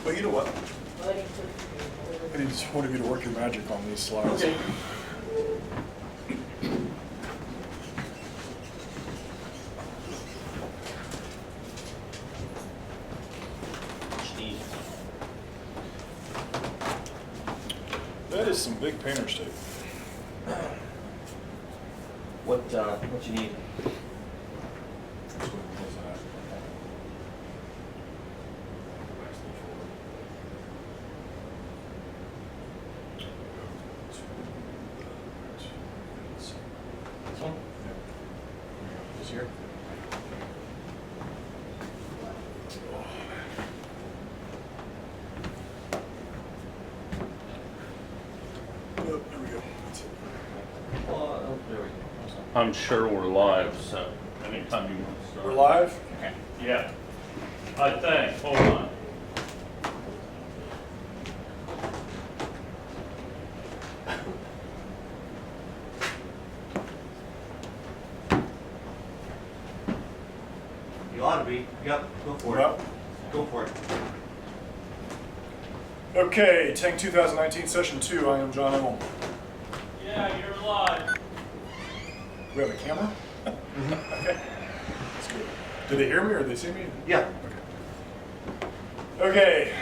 But you know what? I just wanted you to work your magic on these slides. Okay. That is some big painter's tape. What you need? This one? This here? Oh, there we go. That's it. Oh, there we go. I'm sure we're live, so anytime you want to start. We're live? Okay. Yeah. I think. Hold on. You ought to be. Yep. Go for Well, it. Go for it. okay, TANC 2019 Session 2. I am John Immel. Yeah, you're live. We have a camera? Okay. That's good. Do they hear me or do they see me? Yeah. Okay.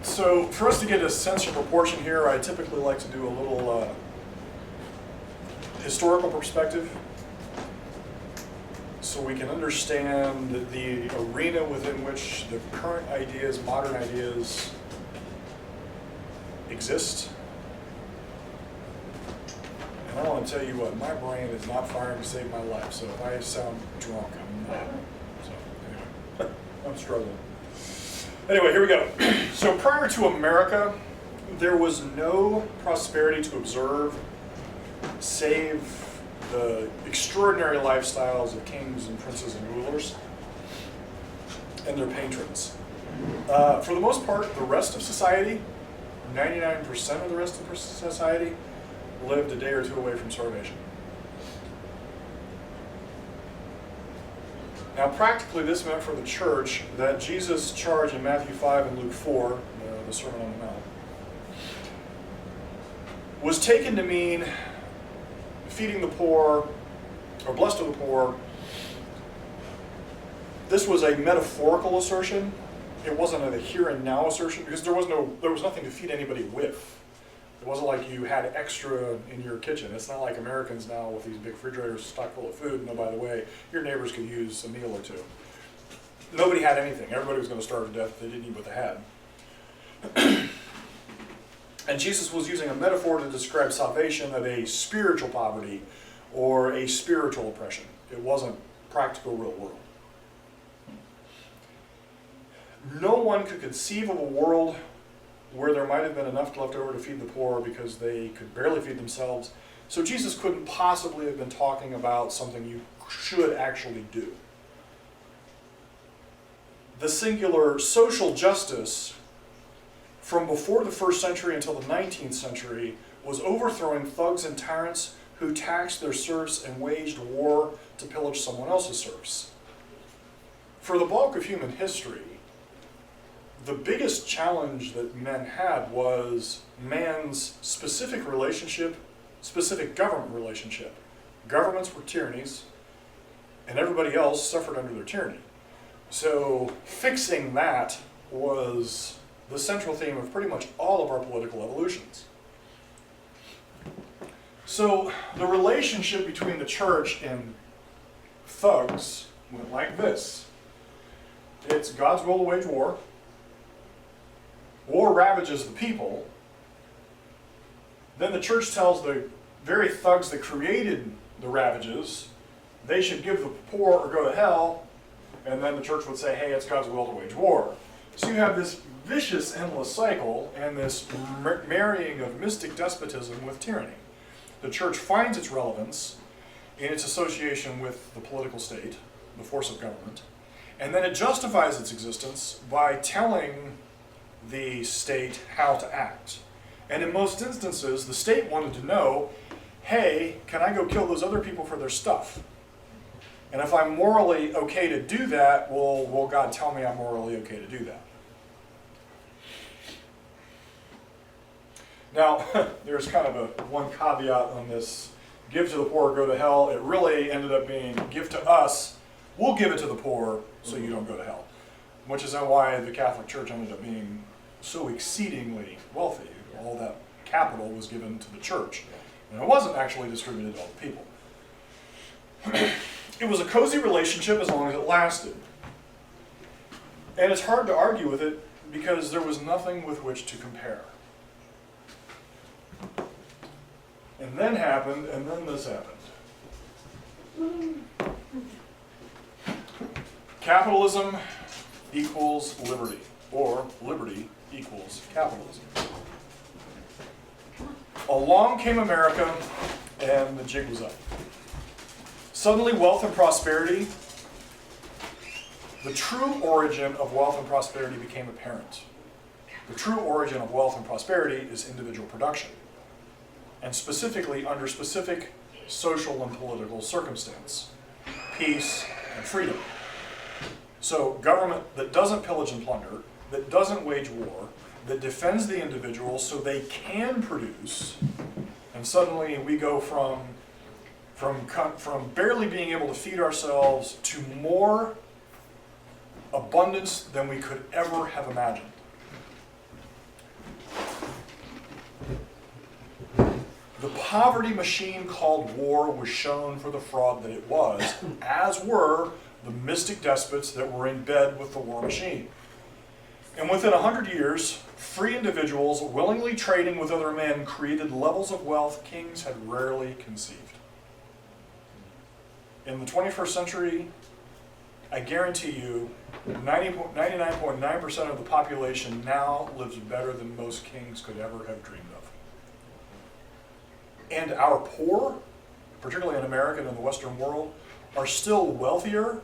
So for us to get a sense of proportion here, I typically like to do a little historical perspective so we can understand the arena within which the current ideas, modern ideas, exist. And I want to tell you what, my brain is not firing to save my life, so if I sound drunk, I'm not. So anyway, I'm struggling. Anyway, here we go. So prior to America, there was no prosperity to observe save the extraordinary lifestyles of kings and princes and rulers and their patrons. For the most part, the rest of society, 99% of the rest of society, lived a day or two away from starvation. Now, practically, this meant for the church that Jesus' charge in Matthew 5 and Luke 4, the Sermon on the Mount, was taken to mean feeding the poor, or blessed are the poor. This was a metaphorical assertion. It wasn't a here and now assertion because there was nothing to feed anybody with. It wasn't like you had extra in your kitchen. It's not like Americans now with these big refrigerators stocked full of food. And oh, by the way, your neighbors could use a meal or two. Nobody had anything. Everybody was going to starve to death if they didn't eat what they had. And Jesus was using a metaphor to describe salvation of a spiritual poverty or a spiritual oppression. It wasn't practical real world. No one could conceive of a world where there might have been enough left over to feed the poor because they could barely feed themselves. So Jesus couldn't possibly have been talking about something you should actually do. The singular social justice from before the 1st century until the 19th century was overthrowing thugs and tyrants who taxed their serfs and waged war to pillage someone else's serfs. For the bulk of human history, the biggest challenge that men had was man's specific relationship, specific government relationship. Governments were tyrannies, and everybody else suffered under their tyranny. So fixing that was the central theme of pretty much all of our political evolutions. So the relationship between the church and thugs went like this. It's God's will to wage war. War ravages the people. Then the church tells the very thugs that created the ravages they should give the poor or go to hell, and then the church would say, hey, it's God's will to wage war. So you have this vicious, endless cycle and this marrying of mystic despotism with tyranny. The church finds its relevance in its association with the political state, the force of government, and then it justifies its existence by telling the state how to act. And in most instances, the state wanted to know, hey, can I go kill those other people for their stuff? And if I'm morally okay to do that, well, will God tell me I'm morally okay to do that? Now, there's kind of one caveat on this, give to the poor, go to hell. It really ended up being, give to us, we'll give it to the poor so you don't go to hell. Which is why the Catholic Church ended up being so exceedingly wealthy. All that capital was given to the church. And it wasn't actually distributed to all the people. It was a cozy relationship as long as it lasted. And it's hard to argue with it because there was nothing with which to compare. And then this happened. Capitalism equals liberty, or liberty equals capitalism. Along came America, and the jig was up. Suddenly, wealth and prosperity, the true origin of wealth and prosperity became apparent. The true origin of wealth and prosperity is individual production, and specifically under specific social and political circumstance, peace and freedom. So government that doesn't pillage and plunder, that doesn't wage war, that defends the individual so they can produce, and suddenly we go from barely being able to feed ourselves to more abundance than we could ever have imagined. The poverty machine called war was shown for the fraud that it was, as were the mystic despots that were in bed with the war machine. And within 100 years, free individuals willingly trading with other men created levels of wealth kings had rarely conceived. In the 21st century, I guarantee you, 99.9% of the population now lives better than most kings could ever have dreamed of. And our poor, particularly in America and in the Western world, are still wealthier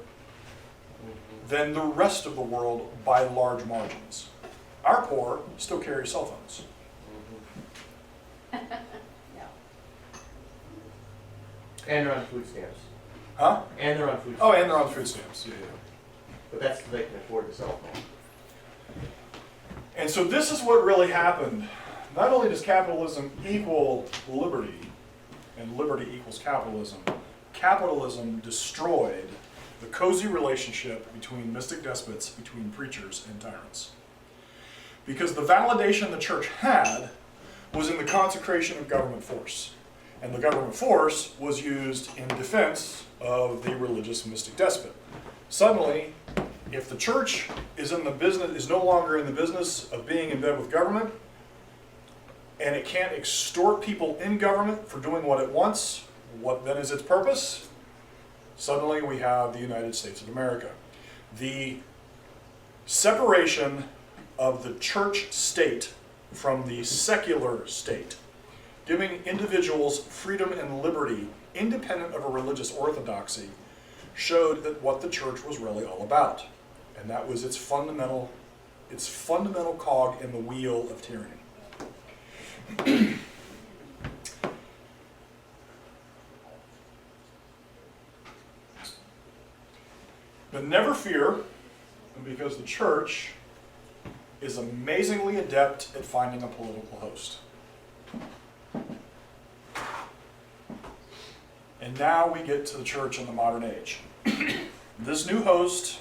than the rest of the world by large margins. Our poor still carry cell phones. And they're on food stamps. Huh? And they're on food stamps. Oh, and they're on food stamps. Yeah. But that's so they can afford the cell phone. And so this is what really happened. Not only does capitalism equal liberty, and liberty equals capitalism destroyed the cozy relationship between mystic despots, between preachers and tyrants. Because the validation the church had was in the consecration of government force. And the government force was used in defense of the religious mystic despot. Suddenly, if the church is no longer in the business of being in bed with government, and it can't extort people in government for doing what it wants, what then is its purpose? Suddenly we have the United States of America. The separation of the church state from the secular state, giving individuals freedom and liberty independent of a religious orthodoxy, showed that what the church was really all about. And that was its fundamental cog in the wheel of tyranny. But never fear, because the church is amazingly adept at finding a political host. And now we get to the church in the modern age. This new host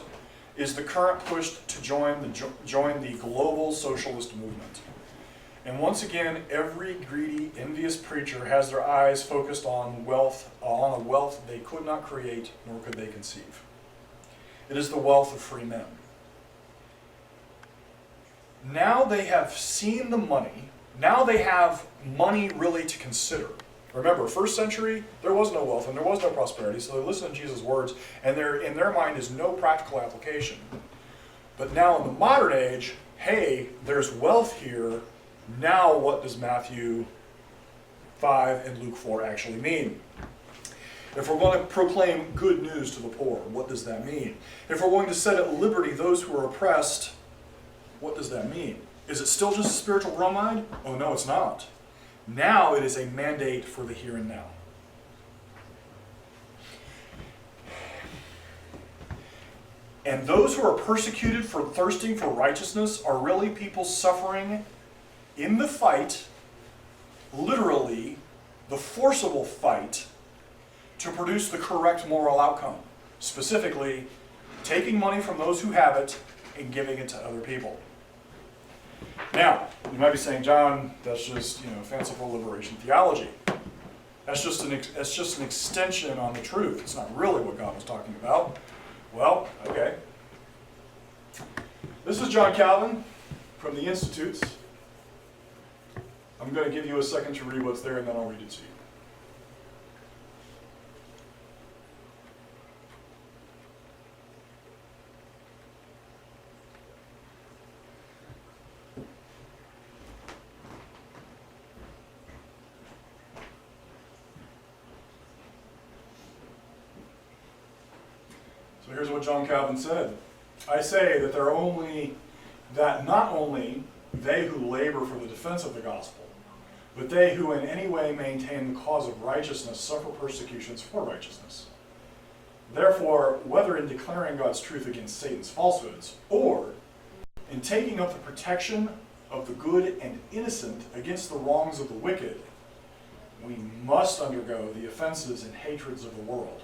is the current push to join the global socialist movement. And once again, every greedy, envious preacher has their eyes focused on a wealth they could not create, nor could they conceive. It is the wealth of free men. Now they have seen the money. Now they have money really to consider. Remember, first century, there was no wealth and there was no prosperity, so they listen to Jesus' words, and in their mind is no practical application. But now in the modern age, hey, there's wealth here. Now what does Matthew 5 and Luke 4 actually mean? If we're going to proclaim good news to the poor, what does that mean? If we're going to set at liberty those who are oppressed, what does that mean? Is it still just a spiritual bromide? Oh no, it's not. Now it is a mandate for the here and now. And those who are persecuted for thirsting for righteousness are really people suffering in the fight, literally, the forcible fight, to produce the correct moral outcome. Specifically, taking money from those who have it and giving it to other people. Now, you might be saying, John, that's just, fanciful liberation theology. That's just an extension on the truth. It's not really what God was talking about. Well, okay. This is John Calvin from the Institutes. I'm going to give you a second to read what's there, and then I'll read it to you. So here's what John Calvin said. I say that not only they who labor for the defense of the gospel, but they who in any way maintain the cause of righteousness suffer persecutions for righteousness. Therefore, whether in declaring God's truth against Satan's falsehoods, or in taking up the protection of the good and innocent against the wrongs of the wicked, we must undergo the offenses and hatreds of the world,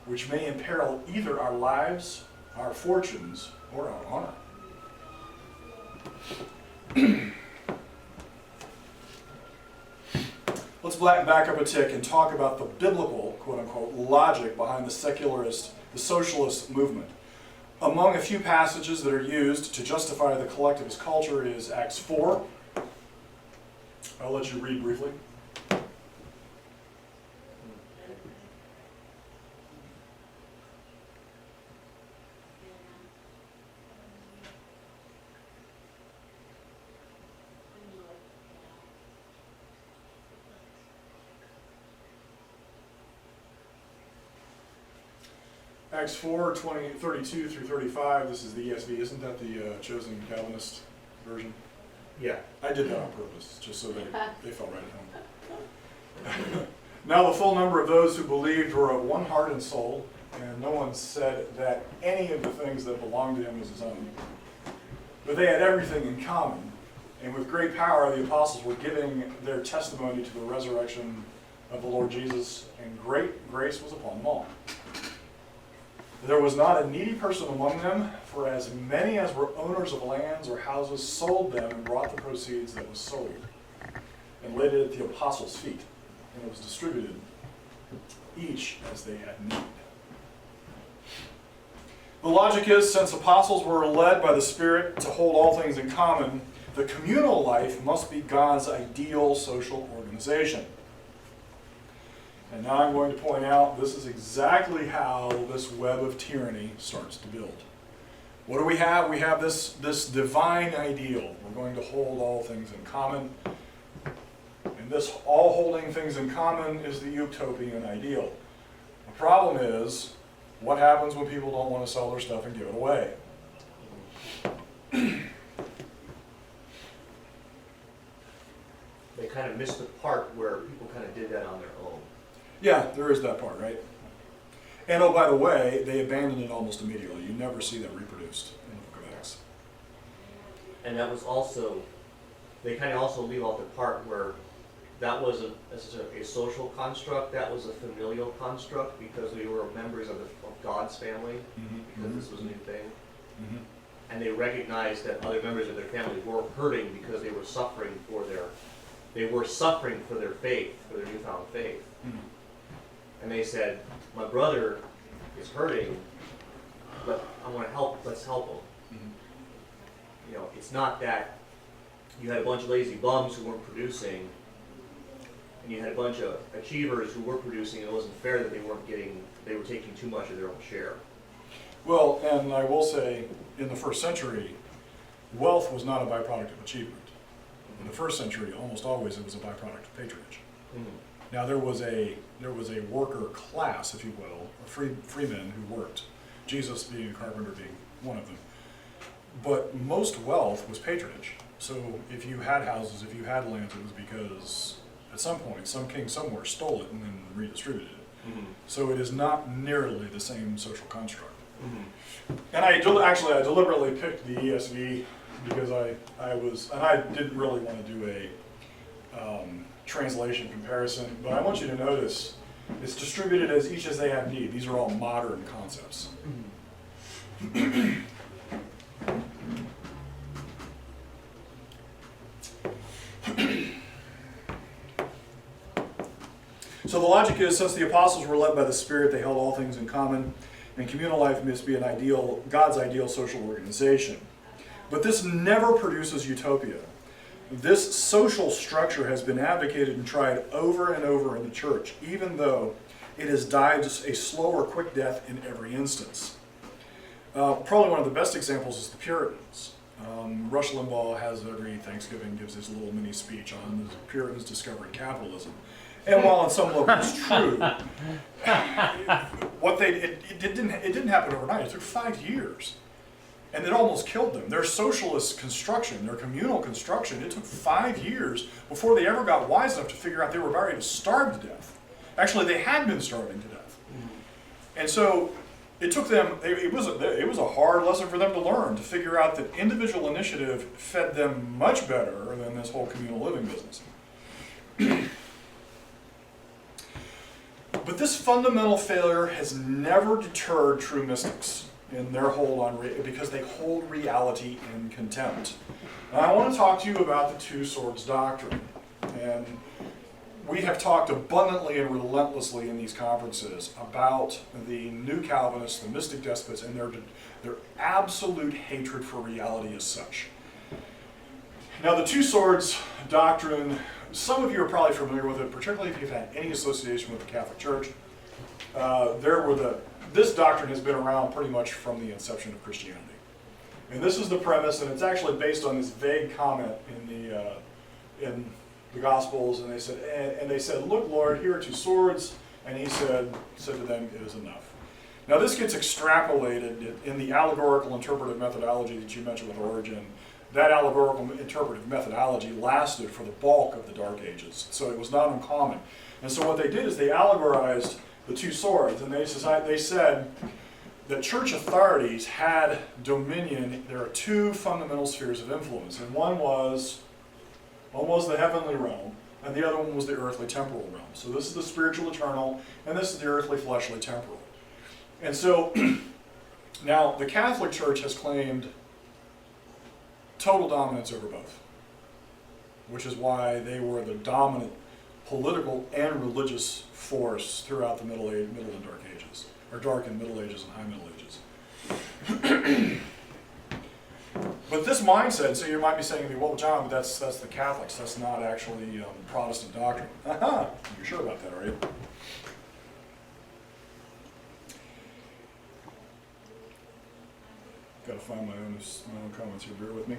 which may imperil either our lives, our fortunes, or our honor. Let's back up a tick and talk about the biblical, quote-unquote, logic behind the secularist, the socialist movement. Among a few passages that are used to justify the collectivist culture is Acts 4. I'll let you read briefly. Acts 4, 32 through 35, this is the ESV. Isn't that the chosen Calvinist version? Yeah. I did that on purpose, just so they felt right at home. Now the full number of those who believed were of one heart and soul, and no one said that any of the things that belonged to him was his own. But they had everything in common, and with great power the apostles were giving their testimony to the resurrection of the Lord Jesus, and great grace was upon them all. There was not a needy person among them, for as many as were owners of lands or houses sold them and brought the proceeds that was sold, and laid it at the apostles' feet, and it was distributed, each as they had need. The logic is, since apostles were led by the Spirit to hold all things in common, the communal life must be God's ideal social organization. And now I'm going to point out this is exactly how this web of tyranny starts to build. What do we have? We have this divine ideal. We're going to hold all things in common. And this all holding things in common is the utopian ideal. The problem is, what happens when people don't want to sell their stuff and give it away? They kind of missed the part where people kind of did that on their own. Yeah, there is that part, right? And oh, by the way, they abandoned it almost immediately. You never see that reproduced in the book of Acts. And that was also, they kind of also leave out the part where that wasn't necessarily a social construct, that was a familial construct because we were members of God's family, because this was a new thing. And they recognized that other members of their family were hurting because they were suffering for their faith, for their newfound faith. And they said, my brother is hurting, but I want to help, let's help him. You know, it's not that you had a bunch of lazy bums who weren't producing, and you had a bunch of achievers who were producing, and it wasn't fair that they were taking too much of their own share. Well, and I will say, in the first century, wealth was not a byproduct of achievement. In the first century, almost always it was a byproduct of patronage. Now there was a worker class, if you will, freemen who worked. Jesus being a carpenter being one of them. But most wealth was patronage. So if you had houses, if you had lands, it was because at some point some king somewhere stole it and then redistributed it. So it is not nearly the same social construct. And I deliberately picked the ESV because I didn't really want to do a translation comparison, but I want you to notice it's distributed as each as they have need. These are all modern concepts. So the logic is, since the apostles were led by the Spirit, they held all things in common, and communal life must be God's ideal social organization. But this never produces utopia. This social structure has been advocated and tried over and over in the church, even though it has died a slow or quick death in every instance. Probably one of the best examples is the Puritans. Rush Limbaugh has every Thanksgiving gives his little mini speech on the Puritans discovering capitalism. And while on some level it's true, it didn't happen overnight. It took 5 years. And it almost killed them. Their socialist construction, their communal construction, it took 5 years before they ever got wise enough to figure out they were about ready to starve to death. Actually, they had been starving to death. And so it took them, it was a hard lesson for them to learn, to figure out that individual initiative fed them much better than this whole communal living business. But this fundamental failure has never deterred true mystics in their hold on because they hold reality in contempt. And I want to talk to you about the two swords doctrine. And we have talked abundantly and relentlessly in these conferences about the new Calvinists, the mystic despots, and their absolute hatred for reality as such. Now, the two swords doctrine, some of you are probably familiar with it, particularly if you've had any association with the Catholic Church. This doctrine has been around pretty much from the inception of Christianity. And this is the premise, and it's actually based on this vague comment in the Gospels, and they said, "Look, Lord, here are two swords," and he said to them, "It is enough." Now this gets extrapolated in the allegorical interpretive methodology that you mentioned with Origen. That allegorical interpretive methodology lasted for the bulk of the Dark Ages, so it was not uncommon. And so what they did is they allegorized the two swords, and they said that church authorities had dominion. There are two fundamental spheres of influence, and one was the heavenly realm, and the other one was the earthly temporal realm. So this is the spiritual eternal, and this is the earthly fleshly temporal. And so now the Catholic Church has claimed total dominance over both, which is why they were the dominant political and religious force throughout the Middle and Dark Ages, or Dark and Middle Ages and High Middle Ages. But this mindset, so you might be saying to me, well, John, that's the Catholics, that's not actually Protestant doctrine. Aha, you're sure about that, are you? Got to find my own comments here. Bear with me.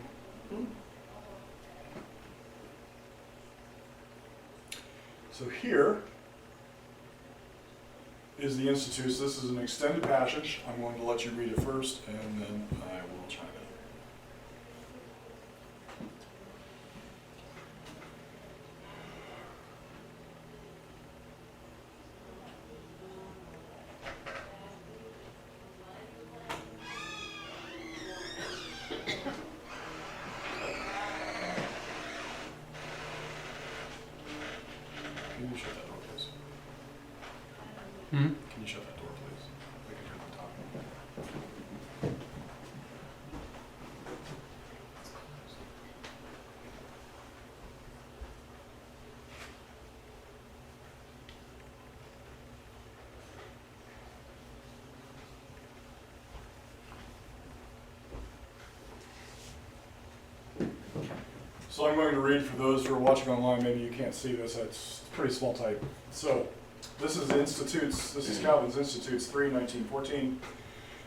So here is the Institutes. This is an extended passage. I'm going to let you read it first, and then I will chime in. Can you shut that door, please? Can you shut that door, please? I can hear them talking. So I'm going to read for those who are watching online. Maybe you can't see this. It's pretty small type. So this is the Institutes. This is Calvin's Institutes 3:19-14.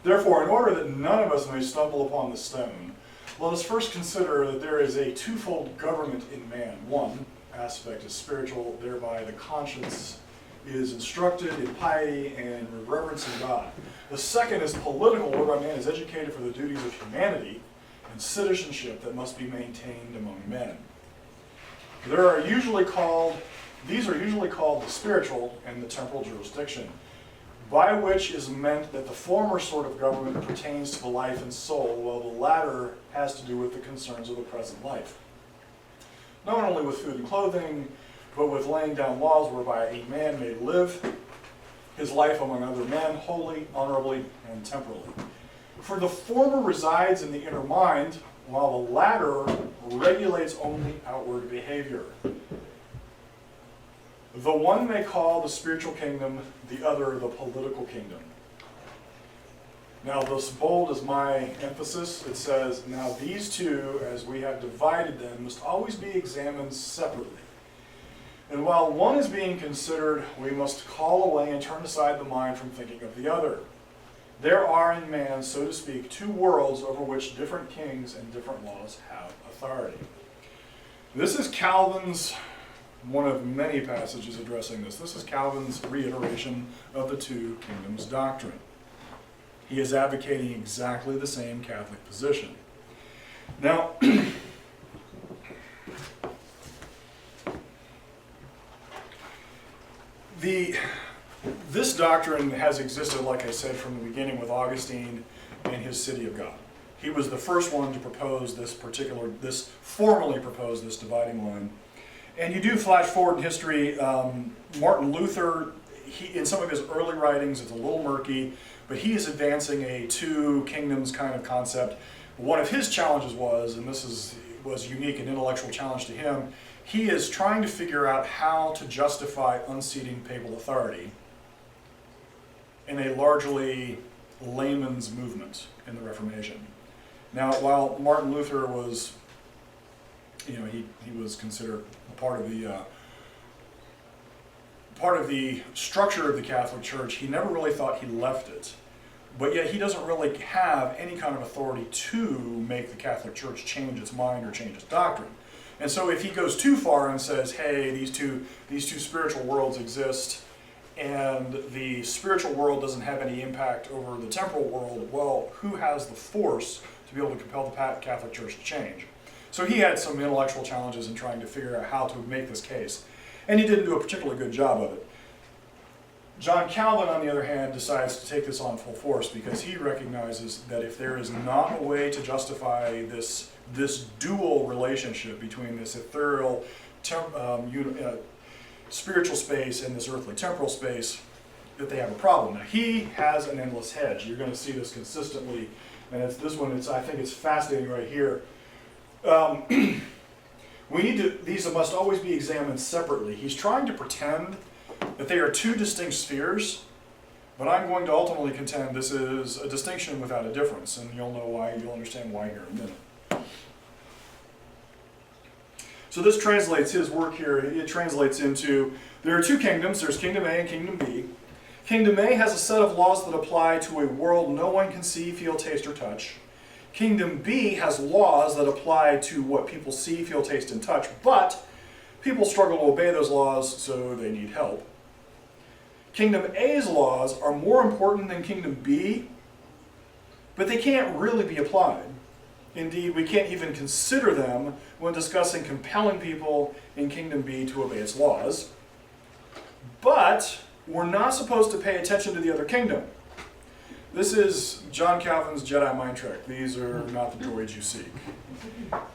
Therefore, in order that none of us may stumble upon the stone, let us first consider that there is a twofold government in man. One aspect is spiritual, thereby the conscience is instructed in piety and reverencing God. The second is political, whereby man is educated for the duties of humanity and citizenship that must be maintained among men. These are usually called the spiritual and the temporal jurisdiction. by which is meant that the former sort of government pertains to the life and soul, while the latter has to do with the concerns of the present life. Not only with food and clothing, but with laying down laws whereby a man may live his life among other men, wholly, honorably, and temporally. For the former resides in the inner mind, while the latter regulates only outward behavior. The one may call the spiritual kingdom, the other the political kingdom. Now, this bold is my emphasis. It says, now these two, as we have divided them, must always be examined separately. And while one is being considered, we must call away and turn aside the mind from thinking of the other. There are in man, so to speak, two worlds over which different kings and different laws have authority. This is Calvin's, one of many passages addressing this. This is Calvin's reiteration of the two kingdoms doctrine. He is advocating exactly the same Catholic position. Now, this doctrine has existed, like I said, from the beginning with Augustine and his City of God. He was the first one to propose formally propose this dividing line. And you do flash forward in history, Martin Luther, in some of his early writings, it's a little murky, but he is advancing a two kingdoms kind of concept. One of his challenges was, and this was unique and intellectual challenge to him, he is trying to figure out how to justify unseating papal authority in a largely layman's movement in the Reformation. Now, while Martin Luther was, he was considered part of the structure of the Catholic Church, he never really thought he left it. But yet he doesn't really have any kind of authority to make the Catholic Church change its mind or change its doctrine. And so if he goes too far and says, hey, these two spiritual worlds exist, and the spiritual world doesn't have any impact over the temporal world, well, who has the force to be able to compel the Catholic Church to change? So he had some intellectual challenges in trying to figure out how to make this case. And he didn't do a particularly good job of it. John Calvin, on the other hand, decides to take this on full force because he recognizes that if there is not a way to justify this dual relationship between this ethereal spiritual space and this earthly temporal space, that they have a problem. Now, he has an endless hedge. You're going to see this consistently, and it's this one. I think it's fascinating right here. These must always be examined separately. He's trying to pretend that they are two distinct spheres, but I'm going to ultimately contend this is a distinction without a difference, and you'll know why. You'll understand why here in a minute. So this translates his work here. It translates into, there are two kingdoms. There's Kingdom A and Kingdom B. Kingdom A has a set of laws that apply to a world no one can see, feel, taste, or touch. Kingdom B has laws that apply to what people see, feel, taste, and touch, but people struggle to obey those laws, so they need help. Kingdom A's laws are more important than Kingdom B, but they can't really be applied. Indeed, we can't even consider them when discussing compelling people in Kingdom B to obey its laws. But we're not supposed to pay attention to the other kingdom. This is John Calvin's Jedi mind trick. These are not the droids you seek.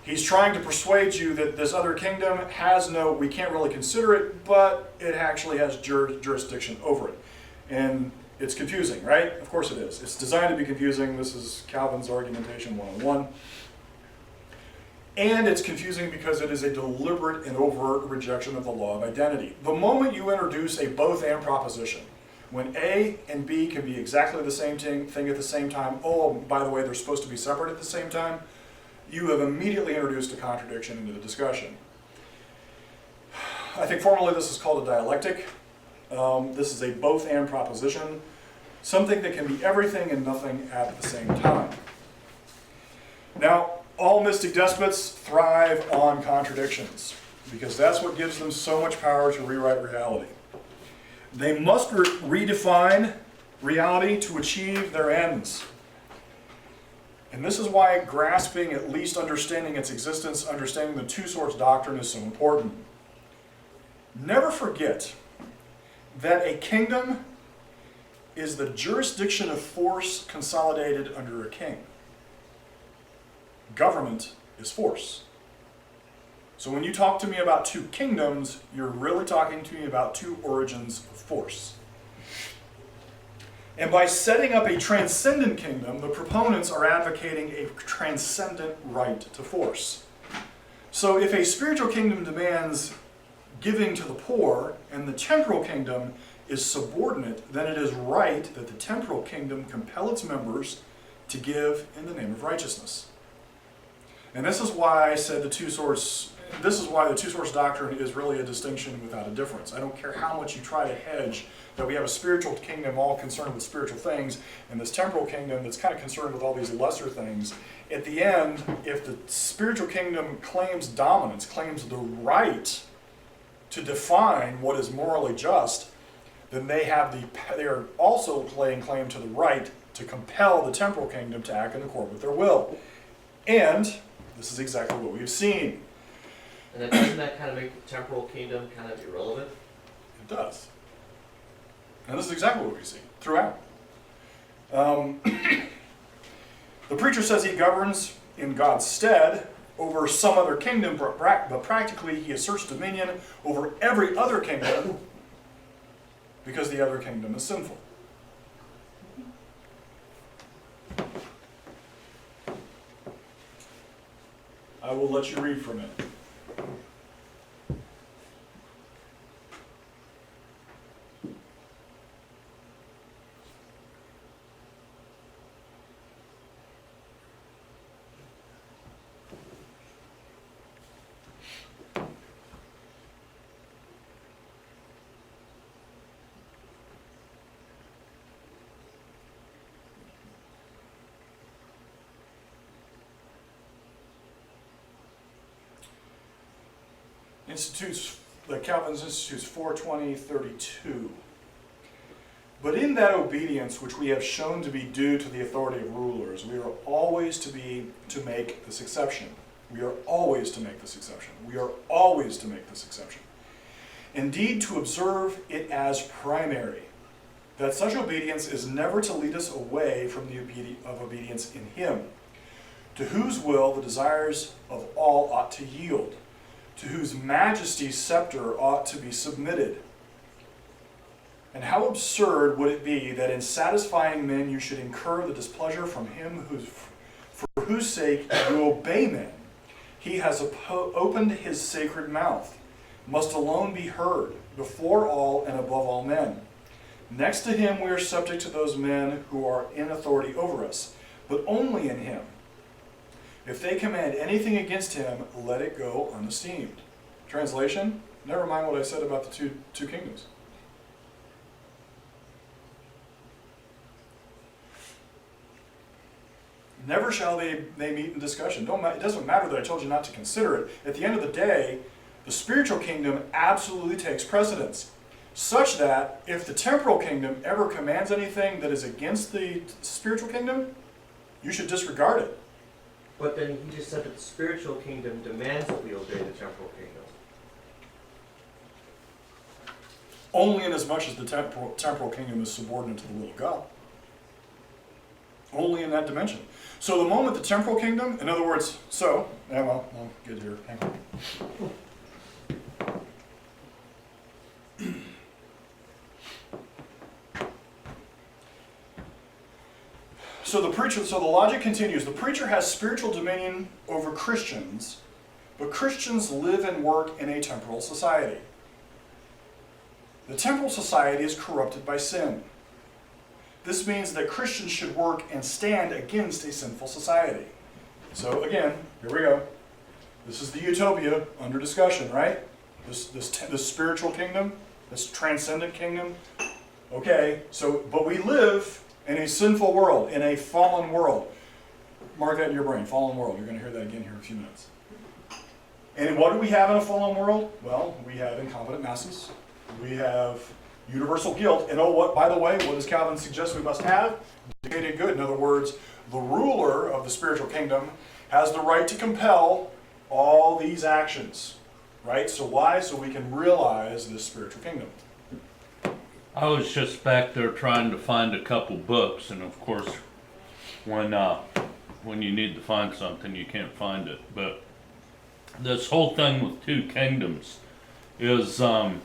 He's trying to persuade you that this other kingdom has we can't really consider it, but it actually has jurisdiction over it. And it's confusing, right? Of course it is. It's designed to be confusing. This is Calvin's argumentation 101. And it's confusing because it is a deliberate and overt rejection of the law of identity. The moment you introduce a both-and proposition, when A and B can be exactly the same thing at the same time, oh, by the way, they're supposed to be separate at the same time, you have immediately introduced a contradiction into the discussion. I think formally this is called a dialectic. This is a both-and proposition, something that can be everything and nothing at the same time. Now, all mystic despots thrive on contradictions because that's what gives them so much power to rewrite reality. They must redefine reality to achieve their ends. And this is why grasping, at least understanding its existence, understanding the two sorts doctrine is so important. Never forget that a kingdom is the jurisdiction of force consolidated under a king. Government is force. So when you talk to me about two kingdoms, you're really talking to me about two origins of force. And by setting up a transcendent kingdom, the proponents are advocating a transcendent right to force. So if a spiritual kingdom demands giving to the poor and the temporal kingdom is subordinate, then it is right that the temporal kingdom compel its members to give in the name of righteousness. And this is why I said the two-source doctrine is really a distinction without a difference. I don't care how much you try to hedge that we have a spiritual kingdom all concerned with spiritual things, and this temporal kingdom that's kind of concerned with all these lesser things. At the end, if the spiritual kingdom claims dominance, claims the right to define what is morally just, then they are also laying claim to the right to compel the temporal kingdom to act in accord with their will. And this is exactly what we've seen. And then doesn't that kind of make the temporal kingdom kind of irrelevant? It does. And this is exactly what we see throughout. The preacher says he governs in God's stead over some other kingdom, but practically he asserts dominion over every other kingdom because the other kingdom is sinful. I will let you read from it. Calvin's Institutes 420:32. But in that obedience which we have shown to be due to the authority of rulers, we are always to make this exception. We are always to make this exception. We are always to make this exception. Indeed, to observe it as primary, that such obedience is never to lead us away from the obedience in Him, to whose will the desires of all ought to yield, to whose majesty's scepter ought to be submitted. And how absurd would it be that in satisfying men you should incur the displeasure from him for whose sake you obey men. He has opened his sacred mouth, must alone be heard, before all and above all men. Next to him we are subject to those men who are in authority over us, but only in him. If they command anything against him, let it go unesteemed. Translation, never mind what I said about the two kingdoms. Never shall they meet in discussion. It doesn't matter that I told you not to consider it. At the end of the day, the spiritual kingdom absolutely takes precedence, such that if the temporal kingdom ever commands anything that is against the spiritual kingdom, you should disregard it. But then he just said that the spiritual kingdom demands that we obey the temporal kingdom. Only in as much as the temporal kingdom is subordinate to the will of God. Only in that dimension. So the moment the temporal kingdom, in other words, I'll get here. Hang on. So the logic continues. The preacher has spiritual dominion over Christians, but Christians live and work in a temporal society. The temporal society is corrupted by sin. This means that Christians should work and stand against a sinful society. So again, here we go. This is the utopia under discussion, right? This spiritual kingdom, this transcendent kingdom. Okay, but we live in a sinful world, in a fallen world. Mark that in your brain, fallen world. You're going to hear that again here in a few minutes. And what do we have in a fallen world? Well, we have incompetent masses. We have universal guilt. And by the way, what does Calvin suggest we must have? Dictated good. In other words, the ruler of the spiritual kingdom has the right to compel all these actions. Right? So why? So we can realize this spiritual kingdom. I was just back there trying to find a couple books, and of course, when you need to find something, you can't find it. But this whole thing with two kingdoms is a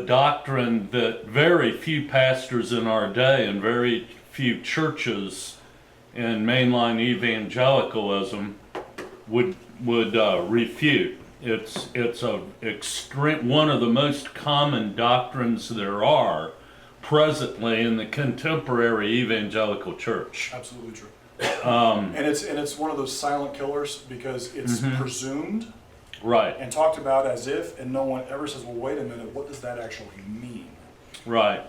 doctrine that very few pastors in our day and very few churches in mainline evangelicalism would refute. It's a extreme, one of the most common doctrines there are presently in the contemporary evangelical church. Absolutely true. And it's one of those silent killers because it's presumed Right, and talked about as if, and no one ever says, well, wait a minute, what does that actually mean? right.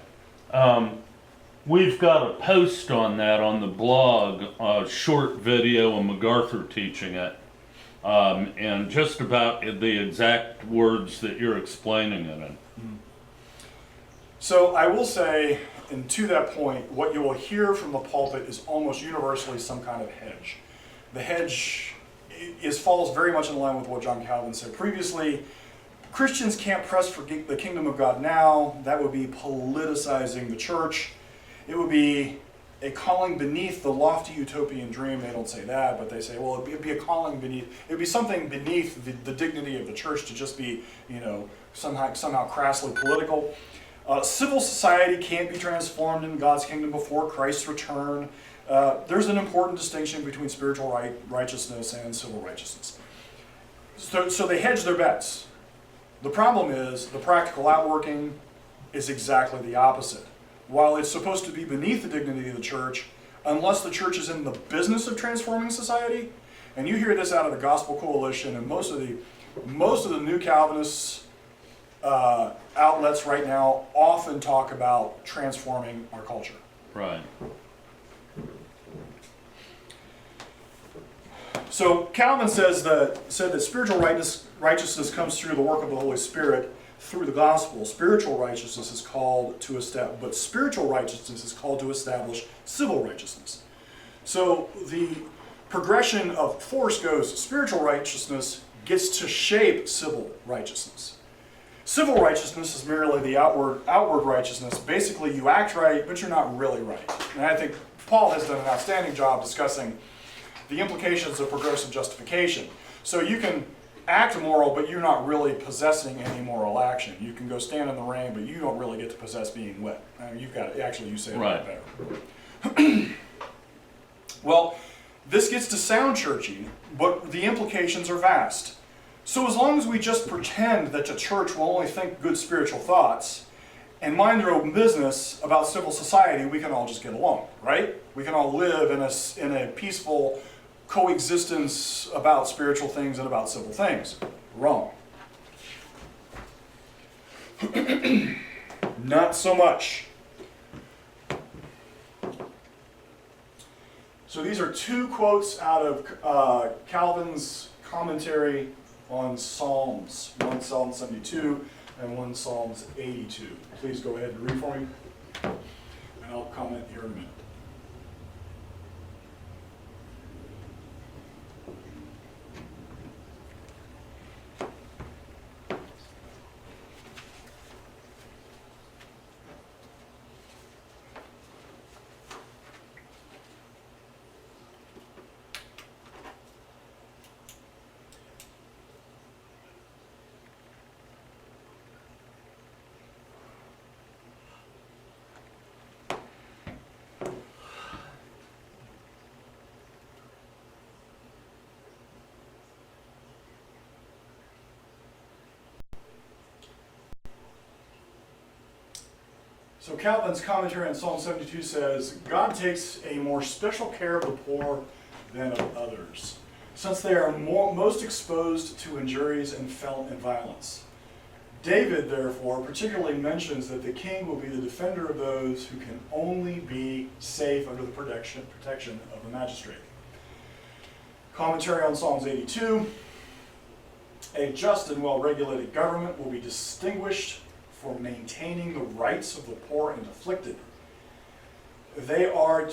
We've got a post on that on the blog, a short video of MacArthur teaching it, and just about the exact words that you're explaining it in. So I will say, and to that point, what you will hear from the pulpit is almost universally some kind of hedge. The hedge falls very much in line with what John Calvin said previously. Christians can't press for the kingdom of God now. That would be politicizing the church. It would be a calling beneath the lofty utopian dream. They don't say that, but they say, well, it'd be a calling beneath, it'd be something beneath the dignity of the church to just be, somehow crassly political. Civil society can't be transformed in God's kingdom before Christ's return. There's an important distinction between spiritual righteousness and civil righteousness. So they hedge their bets. The problem is the practical outworking is exactly the opposite. While it's supposed to be beneath the dignity of the church, unless the church is in the business of transforming society, and you hear this out of the Gospel Coalition and most of the new Calvinists outlets right now often talk about transforming our culture. Right. So Calvin said that spiritual righteousness comes through the work of the Holy Spirit through the gospel. Spiritual righteousness is called to establish, but spiritual righteousness is called to establish civil righteousness. So the progression of force goes: spiritual righteousness gets to shape civil righteousness. Civil righteousness is merely the outward righteousness. Basically, you act right, but you're not really right. And I think Paul has done an outstanding job discussing the implications of progressive justification. So you can act moral, but you're not really possessing any moral action. You can go stand in the rain, but you don't really get to possess being wet. I mean, you say it right better. Well, this gets to sound churchy, but the implications are vast. So as long as we just pretend that the church will only think good spiritual thoughts and mind their own business about civil society, we can all just get along, right? We can all live in a peaceful coexistence about spiritual things and about civil things. Wrong. Not so much. So these are two quotes out of Calvin's commentary on Psalms, one Psalm 72 and one Psalms 82. Please go ahead and read for me, and I'll comment here in a minute. So Calvin's commentary on Psalm 72 says, God takes a more special care of the poor than of others, since they are most exposed to injuries and violence. David, therefore, particularly mentions that the king will be the defender of those who can only be safe under the protection of the magistrate. Commentary on Psalms 82, a just and well-regulated government will be distinguished for maintaining the rights of the poor and afflicted. They are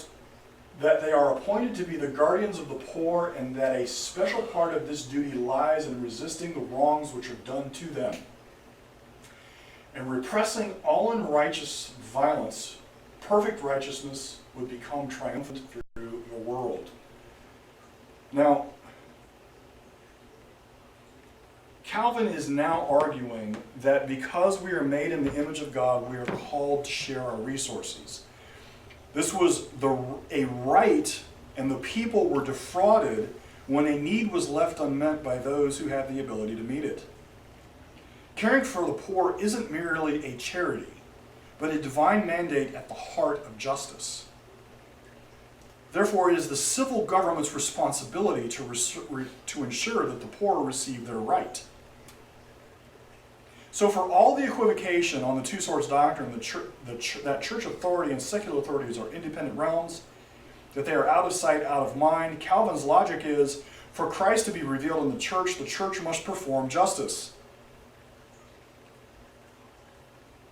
appointed to be the guardians of the poor, and that a special part of this duty lies in resisting the wrongs which are done to them. and repressing all unrighteous violence, perfect righteousness would become triumphant through the world. Now, Calvin is now arguing that because we are made in the image of God, we are called to share our resources. This was a right, and the people were defrauded when a need was left unmet by those who had the ability to meet it. Caring for the poor isn't merely a charity, but a divine mandate at the heart of justice. Therefore, it is the civil government's responsibility to ensure that the poor receive their right. So for all the equivocation on the two swords doctrine, that church authority and secular authorities are independent realms, that they are out of sight, out of mind, Calvin's logic is, for Christ to be revealed in the church must perform justice.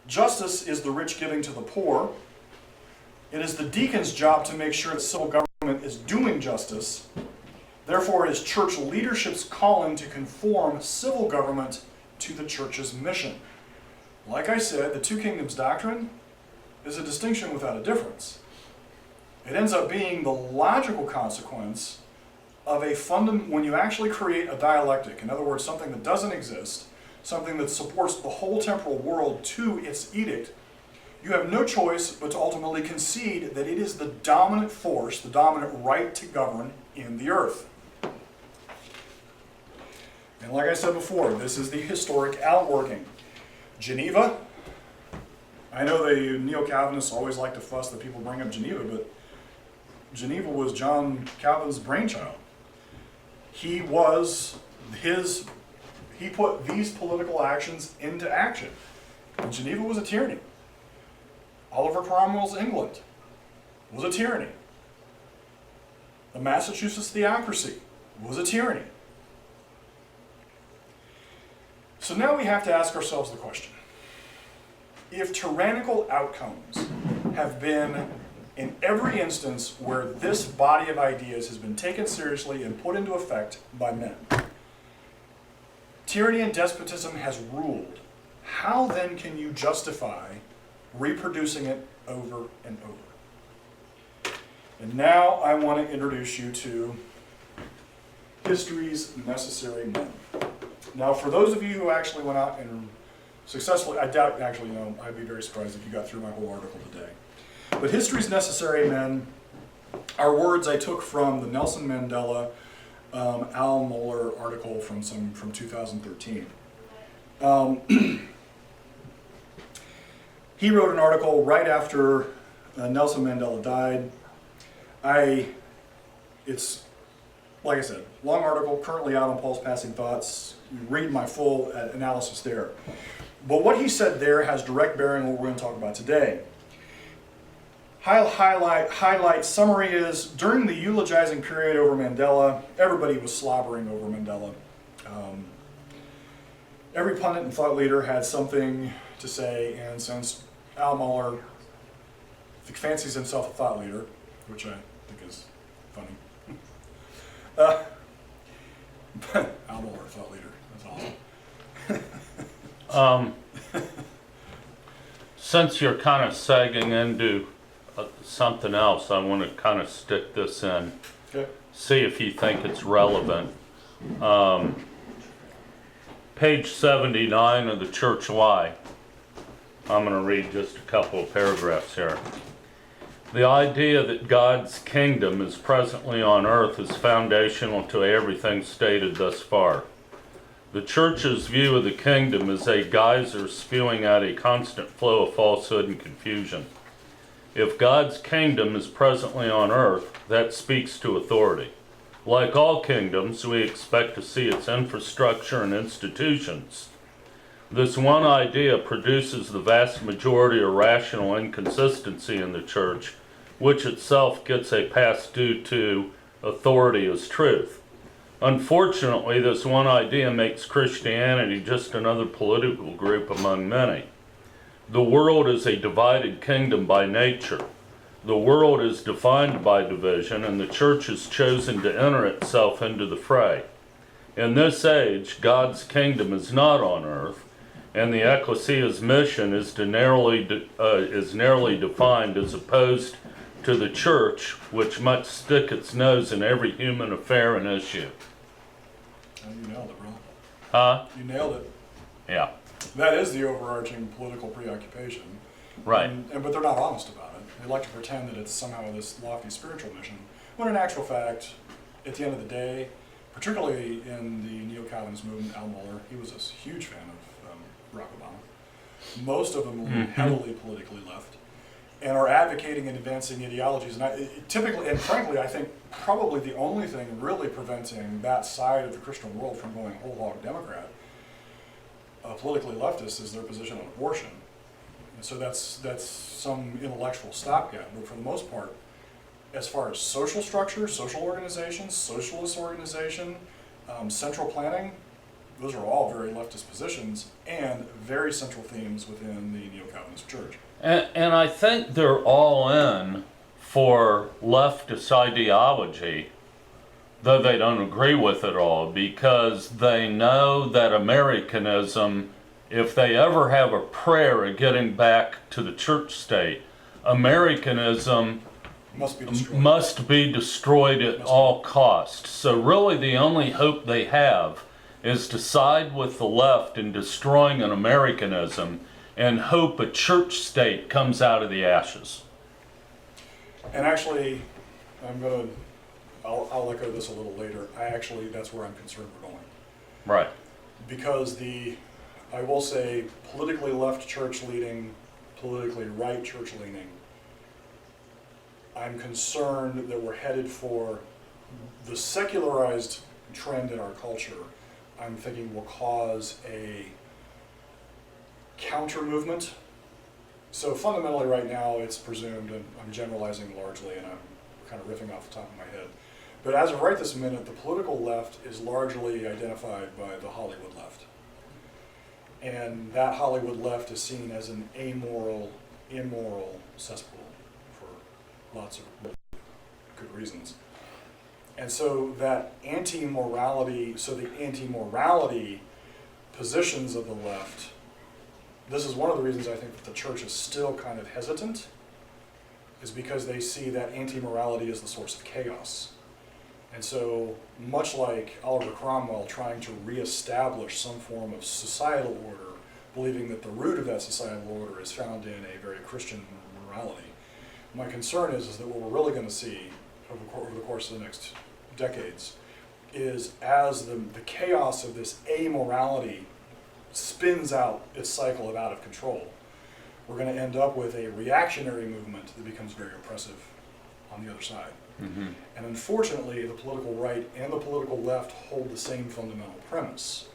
Justice is the rich giving to the poor. It is the deacon's job to make sure that civil government is doing justice. Therefore, it is church leadership's calling to conform civil government to the church's mission. Like I said, the two kingdoms doctrine is a distinction without a difference. It ends up being the logical consequence of when you actually create a dialectic, in other words, something that doesn't exist, something that supports the whole temporal world to its edict, you have no choice but to ultimately concede that it is the dominant force, the dominant right to govern in the earth. And like I said before, this is the historic outworking. Geneva, I know the neo-Calvinists always like to fuss that people bring up Geneva, but Geneva was John Calvin's brainchild. He put these political actions into action. And Geneva was a tyranny. Oliver Cromwell's England was a tyranny. The Massachusetts theocracy was a tyranny. So now we have to ask ourselves the question, if tyrannical outcomes have been in every instance where this body of ideas has been taken seriously and put into effect by men, tyranny and despotism has ruled, how then can you justify reproducing it over and over? And now I want to introduce you to history's necessary men. Now, for those of you who actually went out and successfully, I doubt, actually, I'd be very surprised if you got through my whole article today. But history's necessary men are words I took from the Nelson Mandela, Al Mohler article from 2013. He wrote an article right after Nelson Mandela died. It's, like I said, long article, currently out on Paul's Passing Thoughts. You read my full analysis there. But what he said there has direct bearing on what we're going to talk about today. Highlight summary is, during the eulogizing period over Mandela, everybody was slobbering over Mandela. Every pundit and thought leader had something to say, and since Al Mohler fancies himself a thought leader, which I think is funny. Al Mohler, thought leader, that's awesome. Since you're kind of sagging into something else, I want to kind of stick this in. Okay. See if you think it's relevant. Page 79 of the Church Lie. I'm going to read just a couple of paragraphs here. The idea that God's kingdom is presently on earth is foundational to everything stated thus far. The church's view of the kingdom is a geyser spewing out a constant flow of falsehood and confusion. If God's kingdom is presently on earth, that speaks to authority. Like all kingdoms, we expect to see its infrastructure and institutions. This one idea produces the vast majority of rational inconsistency in the church, which itself gets a pass due to authority as truth. Unfortunately, this one idea makes Christianity just another political group among many. The world is a divided kingdom by nature. The world is defined by division, and the church has chosen to enter itself into the fray. In this age, God's kingdom is not on earth. and the ecclesia's mission is narrowly defined as opposed to the church, which must stick its nose in every human affair and issue. Oh, you nailed it, bro. Huh? You nailed it. Yeah. That is the overarching political preoccupation. Right. But they're not honest about it. They like to pretend that it's somehow this lofty spiritual mission, when in actual fact, at the end of the day, particularly in the Neo-Calvinist movement, Al Mohler, he was a huge fan of Barack Obama. Most of them lean heavily politically left and are advocating and advancing ideologies. And typically, and frankly, I think probably the only thing really preventing that side of the Christian world from going whole hog Democrat, politically leftist, is their position on abortion. And so that's some intellectual stopgap. But for the most part, as far as social structure, social organizations, socialist organization, central planning, those are all very leftist positions and very central themes within the Neo-Calvinist Church. And I think they're all in for leftist ideology, though they don't agree with it all, because they know that Americanism, if they ever have a prayer of getting back to the church state, Americanism must be destroyed at all costs. So really the only hope they have is to side with the left in destroying an Americanism and hope a church state comes out of the ashes. And actually, I'll echo this a little later. That's where I'm concerned we're going. Right. Because I will say, politically left church leading, politically right church leaning, I'm concerned that we're headed for the secularized trend in our culture. I'm thinking will cause a counter movement. So fundamentally right now it's presumed, and I'm generalizing largely and I'm kind of riffing off the top of my head, but as of right this minute, the political left is largely identified by the Hollywood left. And that Hollywood left is seen as an amoral, immoral cesspool for lots of good reasons. And so the anti-morality positions of the left, this is one of the reasons I think that the church is still kind of hesitant, is because they see that anti-morality as the source of chaos. And so, much like Oliver Cromwell trying to reestablish some form of societal order, believing that the root of that societal order is found in a very Christian morality, my concern is that what we're really going to see over the course of the next decades is as the chaos of this amorality spins out its cycle of out of control, we're going to end up with a reactionary movement that becomes very oppressive on the other side. Mm-hmm. And unfortunately, the political right and the political left hold the same fundamental premise,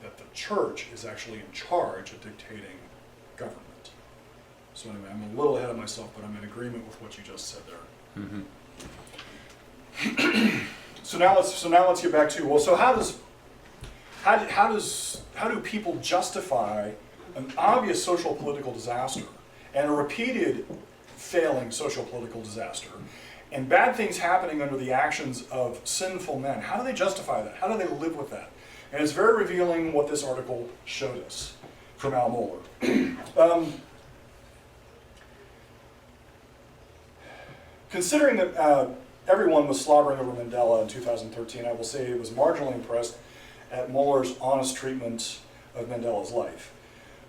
that the church is actually in charge of dictating government. So anyway, I'm a little ahead of myself, but I'm in agreement with what you just said there. Mm-hmm. So now let's get back to, well, so how do people justify an obvious social political disaster and a repeated failing social political disaster and bad things happening under the actions of sinful men? How do they justify that? How do they live with that? And it's very revealing what this article showed us from Al Mohler. Considering that everyone was slobbering over Mandela in 2013, I will say I was marginally impressed at Mohler's honest treatment of Mandela's life.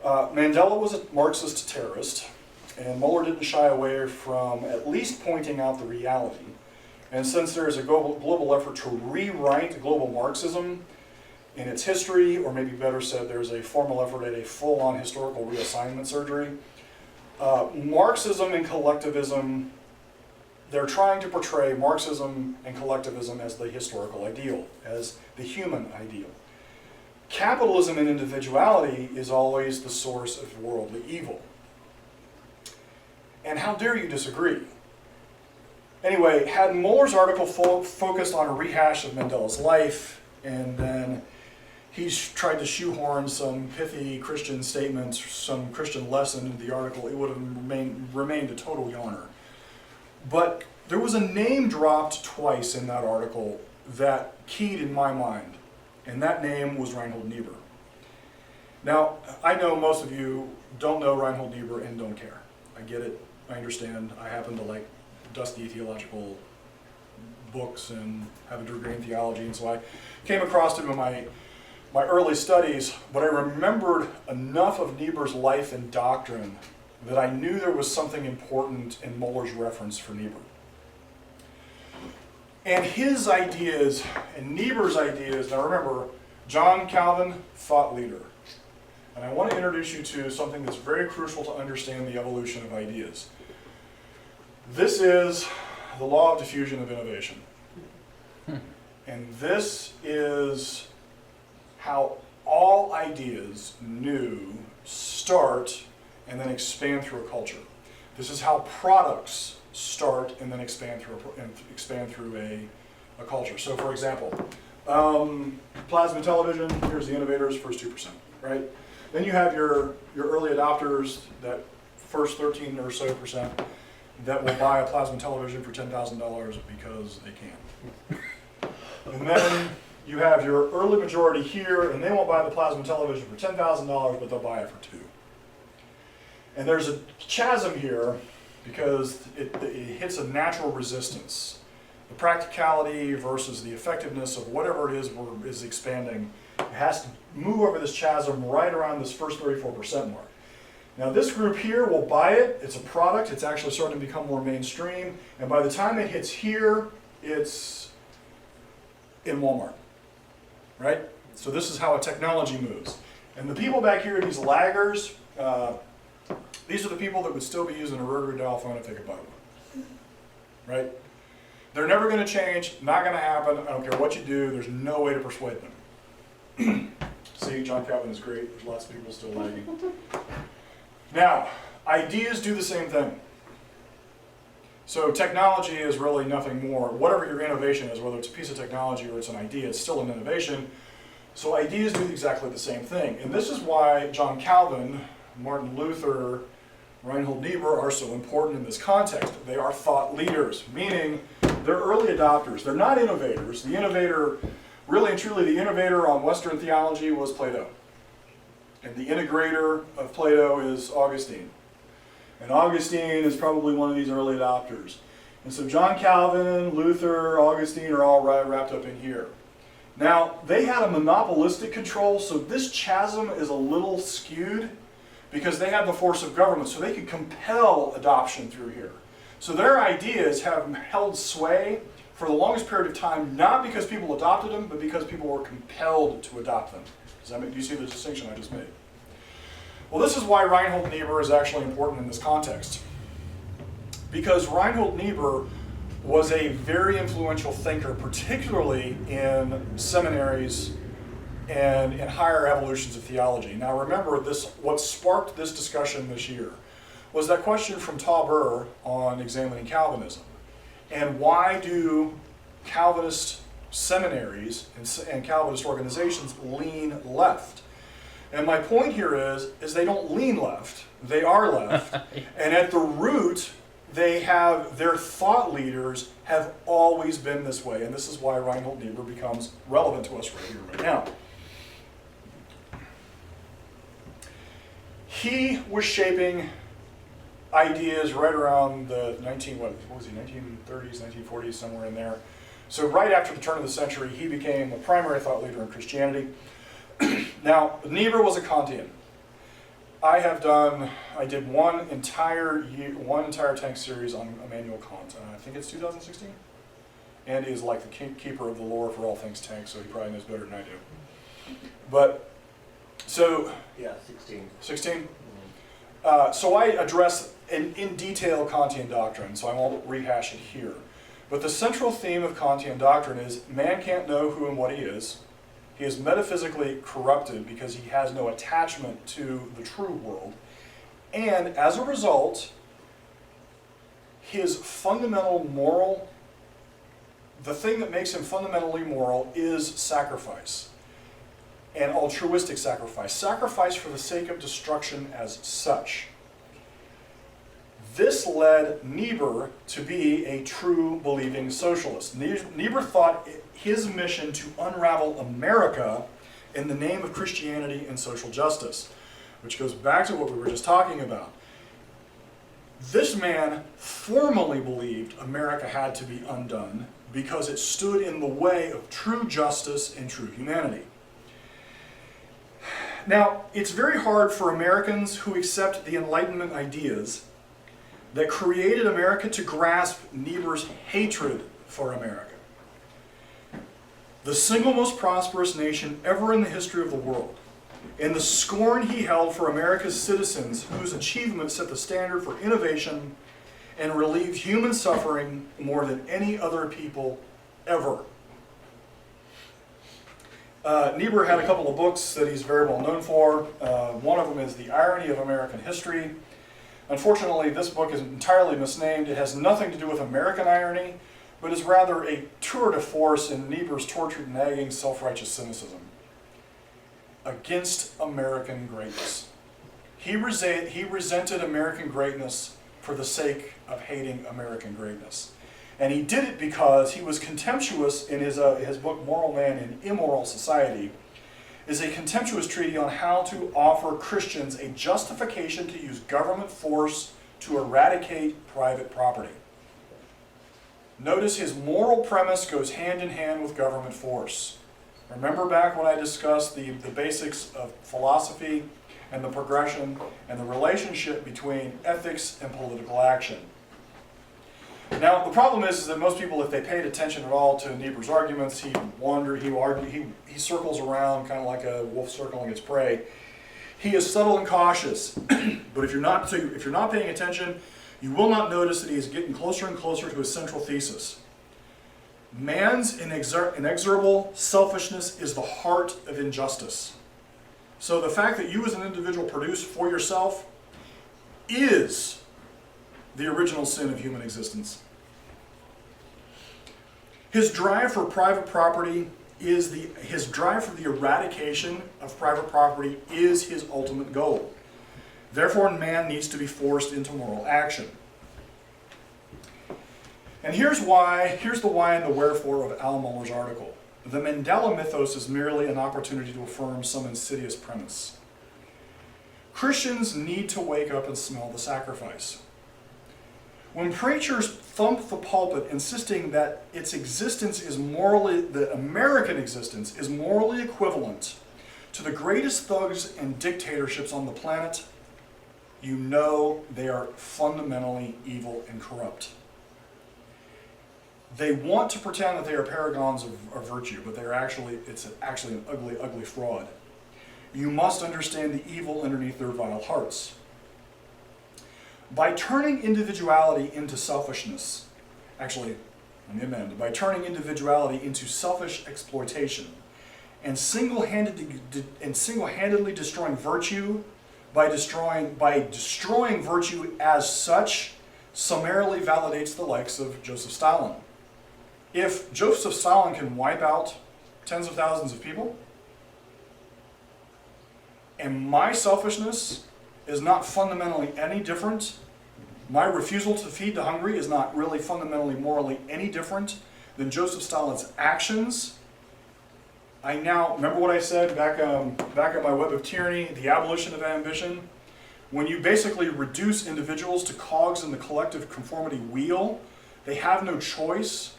Mandela was a Marxist terrorist, and Mohler didn't shy away from at least pointing out the reality. And since there is a global effort to rewrite global Marxism in its history, or maybe better said, there's a formal effort at a full-on historical reassignment surgery, Marxism and collectivism, they're trying to portray Marxism and collectivism as the historical ideal, as the human ideal. Capitalism and individuality is always the source of worldly evil. And how dare you disagree? Anyway, had Mohler's article focused on a rehash of Mandela's life, and then he's tried to shoehorn some pithy Christian statements, some Christian lesson into the article, it would have remained a total yarner. But there was a name dropped twice in that article that keyed in my mind, and that name was Reinhold Niebuhr. Now, I know most of you don't know Reinhold Niebuhr and don't care. I get it, I understand. I happen to like dusty theological books and have a degree in theology, and so I came across him in my early studies, but I remembered enough of Niebuhr's life and doctrine that I knew there was something important in Muller's reference for Niebuhr. And his ideas, and Niebuhr's ideas, now remember, John Calvin, thought leader. And I want to introduce you to something that's very crucial to understand the evolution of ideas. This is the law of diffusion of innovation. And this is how all ideas new start and then expand through a culture. This is how products start and then expand through a culture. So for example, plasma television, here's the innovators, first 2%, right? Then you have your early adopters, that first 13 or so percent, that will buy a plasma television for $10,000 because they can. And then you have your early majority here, and they won't buy the plasma television for $10,000, but they'll buy it for $2,000. And there's a chasm here because it hits a natural resistance. The practicality versus the effectiveness of whatever it is expanding, it has to move over this chasm right around this first 34% mark. Now this group here will buy it, it's a product, it's actually starting to become more mainstream, and by the time it hits here, it's in Walmart, right? So this is how a technology moves. And the people back here, these laggers, these are the people that would still be using a rotary dial phone if they could buy one, right? They're never going to change, not going to happen, I don't care what you do, there's no way to persuade them. See, John Calvin is great, there's lots of people still lagging. Now, ideas do the same thing. So technology is really nothing more, whatever your innovation is, whether it's a piece of technology or it's an idea, it's still an innovation. So ideas do exactly the same thing. And this is why John Calvin, Martin Luther, Reinhold Niebuhr are so important in this context. They are thought leaders, meaning they're early adopters. They're not innovators. The innovator, really and truly the innovator on Western theology was Plato. And the integrator of Plato is Augustine. And Augustine is probably one of these early adopters. And so John Calvin, Luther, Augustine are all wrapped up in here. Now, they had a monopolistic control, so this chasm is a little skewed because they had the force of government, so they could compel adoption through here. So their ideas have held sway for the longest period of time, not because people adopted them, but because people were compelled to adopt them. Do you see the distinction I just made? Well, this is why Reinhold Niebuhr is actually important in this context. Because Reinhold Niebuhr was a very influential thinker, particularly in seminaries and in higher evolutions of theology. Now remember, what sparked this discussion this year was that question from Tauber on examining Calvinism. And why do Calvinist seminaries and Calvinist organizations lean left? And my point here is they don't lean left, they are left. And at the root, they have, their thought leaders have always been this way. And this is why Reinhold Niebuhr becomes relevant to us right here, right now. He was shaping ideas right around the 1930s, 1940s, somewhere in there. So right after the turn of the century, he became the primary thought leader in Christianity. Now, Niebuhr was a Kantian. I did one entire TANC series on Immanuel Kant. I think it's 2016. And he's like the keeper of the lore for all things TANC, so he probably knows better than I do. But, so... Yeah, 16. 16? So I address in detail Kantian doctrine, so I won't rehash it here. But the central theme of Kantian doctrine is man can't know who and what he is. He is metaphysically corrupted because he has no attachment to the true world. And as a result, his fundamental moral, the thing that makes him fundamentally moral is sacrifice. And altruistic sacrifice. Sacrifice for the sake of destruction as such. This led Niebuhr to be a true believing socialist. Niebuhr thought his mission to unravel America in the name of Christianity and social justice, which goes back to what we were just talking about. This man formally believed America had to be undone because it stood in the way of true justice and true humanity. Now, it's very hard for Americans who accept the Enlightenment ideas that created America to grasp Niebuhr's hatred for America. The single most prosperous nation ever in the history of the world, and the scorn he held for America's citizens whose achievements set the standard for innovation and relieved human suffering more than any other people ever. Niebuhr had a couple of books that he's very well known for. One of them is The Irony of American History. Unfortunately, this book is entirely misnamed. It has nothing to do with American irony, but is rather a tour de force in Niebuhr's tortured, nagging, self-righteous cynicism against American greatness. He resented American greatness for the sake of hating American greatness. And he did it because he was contemptuous in his book, Moral Man in Immoral Society, is a contemptuous treatise on how to offer Christians a justification to use government force to eradicate private property. Notice his moral premise goes hand in hand with government force. Remember back when I discussed the basics of philosophy and the progression and the relationship between ethics and political action. Now, the problem is that most people, if they paid attention at all to Niebuhr's arguments, he circles around kind of like a wolf circling its prey. He is subtle and cautious, but if you're not paying attention, you will not notice that he is getting closer and closer to his central thesis. Man's inexorable selfishness is the heart of injustice. So the fact that you as an individual produce for yourself is the original sin of human existence. His drive for private property his drive for the eradication of private property is his ultimate goal. Therefore, man needs to be forced into moral action. And here's the why and the wherefore of Al Mohler's article. The Mandela mythos is merely an opportunity to affirm some insidious premise. Christians need to wake up and smell the sacrifice. When preachers thump the pulpit insisting that the American existence is morally equivalent to the greatest thugs and dictatorships on the planet, you know they are fundamentally evil and corrupt. They want to pretend that they are paragons of virtue, but it's actually an ugly, ugly fraud. You must understand the evil underneath their vile hearts. By turning individuality into selfishness, by turning individuality into selfish exploitation, and single-handedly destroying virtue, by destroying virtue as such, summarily validates the likes of Joseph Stalin. If Joseph Stalin can wipe out tens of thousands of people, and my selfishness is not fundamentally any different, my refusal to feed the hungry is not really fundamentally morally any different than Joseph Stalin's actions, remember what I said back at my Web of Tyranny, the abolition of ambition? When you basically reduce individuals to cogs in the collective conformity wheel, they have no choice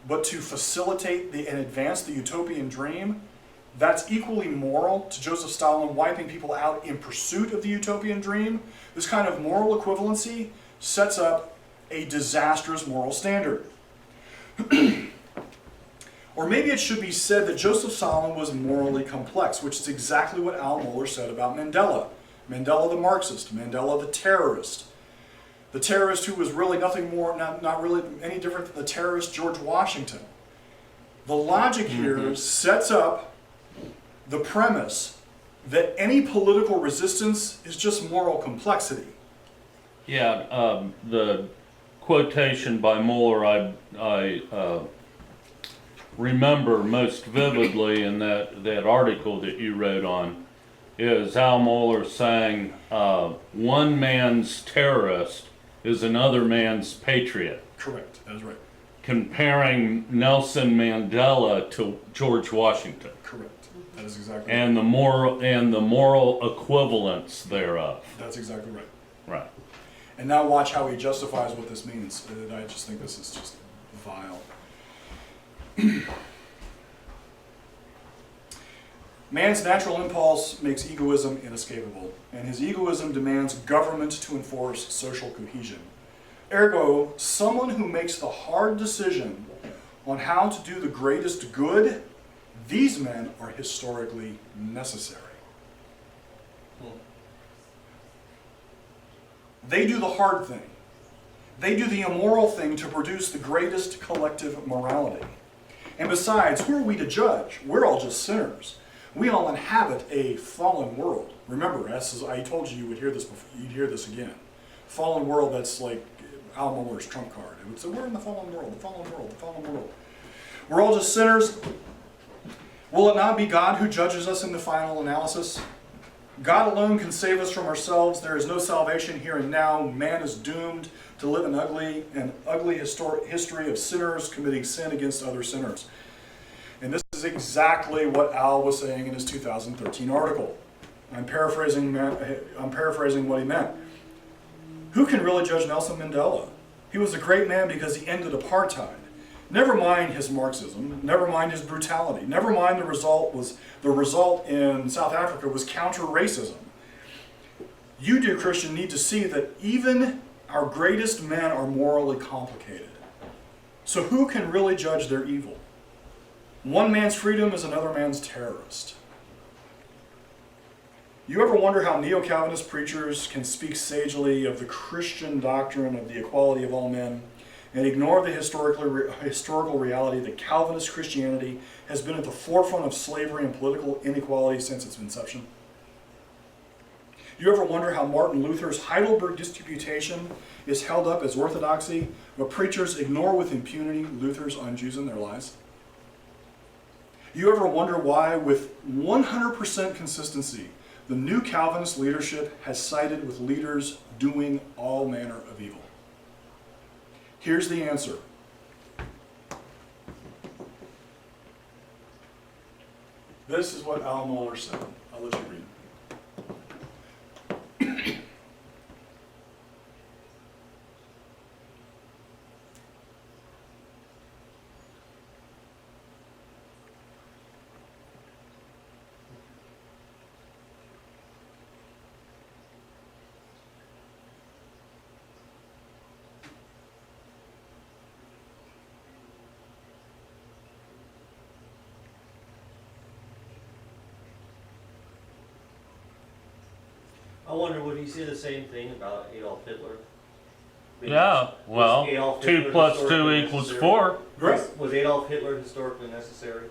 but to facilitate and advance the utopian dream. That's equally moral to Joseph Stalin wiping people out in pursuit of the utopian dream. This kind of moral equivalency sets up a disastrous moral standard. Or maybe it should be said that Joseph Stalin was morally complex, which is exactly what Al Mohler said about Mandela. Mandela the Marxist, Mandela the terrorist. The terrorist who was really nothing more, not really any different than the terrorist George Washington. The logic here sets up the premise that any political resistance is just moral complexity. Yeah, the quotation by Mohler I remember most vividly in that article that you wrote on is Al Mohler saying, one man's terrorist is another man's patriot. Correct, that's right. Comparing Nelson Mandela to George Washington. Correct. That is exactly and the moral equivalence thereof. That's exactly right. Right. And now watch how he justifies what this means. I just think this is just vile. Man's natural impulse makes egoism inescapable, and his egoism demands government to enforce social cohesion. Ergo, someone who makes the hard decision on how to do the greatest good, these men are historically necessary. They do the hard thing. They do the immoral thing to produce the greatest collective morality. And besides, who are we to judge? We're all just sinners. We all inhabit a fallen world. Remember, as I told you, you would hear this before, you'd hear this again. Fallen world, that's like Al Mohler's trump card. It would say, we're in the fallen world, the fallen world, the fallen world. We're all just sinners. Will it not be God who judges us in the final analysis? God alone can save us from ourselves. There is no salvation here and now. Man is doomed to live an ugly history of sinners committing sin against other sinners. And this is exactly what Al was saying in his 2013 article. I'm paraphrasing what he meant. Who can really judge Nelson Mandela? He was a great man because he ended apartheid. Never mind his Marxism, never mind his brutality, never mind the result in South Africa was counter-racism. You, dear Christian, need to see that even our greatest men are morally complicated. So who can really judge their evil? One man's freedom is another man's terrorist. You ever wonder how neo-Calvinist preachers can speak sagely of the Christian doctrine of the equality of all men and ignore the historical reality that Calvinist Christianity has been at the forefront of slavery and political inequality since its inception? You ever wonder how Martin Luther's Heidelberg Disputation is held up as orthodoxy, but preachers ignore with impunity Luther's on Jews and their lies? You ever wonder why, with 100% consistency, the new Calvinist leadership has sided with leaders doing all manner of evil? Here's the answer. This is what Al Mohler said. I'll let you read. I wonder, would he say the same thing about Adolf Hitler? Yeah, well, Adolf 2 Hitler plus 2 historically equals necessary? 4. Great. Was Adolf Hitler historically necessary?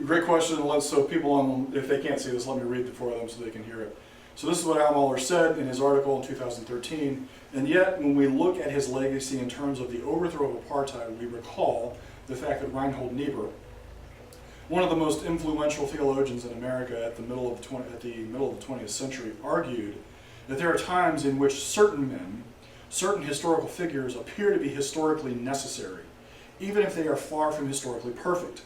Great question. So people, if they can't see this, let me read it for them so they can hear it. So this is what Al Mohler said in his article in 2013. And yet, when we look at his legacy in terms of the overthrow of apartheid, we recall the fact that Reinhold Niebuhr, one of the most influential theologians in America at the middle of the 20th century, argued that there are times in which certain men, certain historical figures appear to be historically necessary, even if they are far from historically perfect.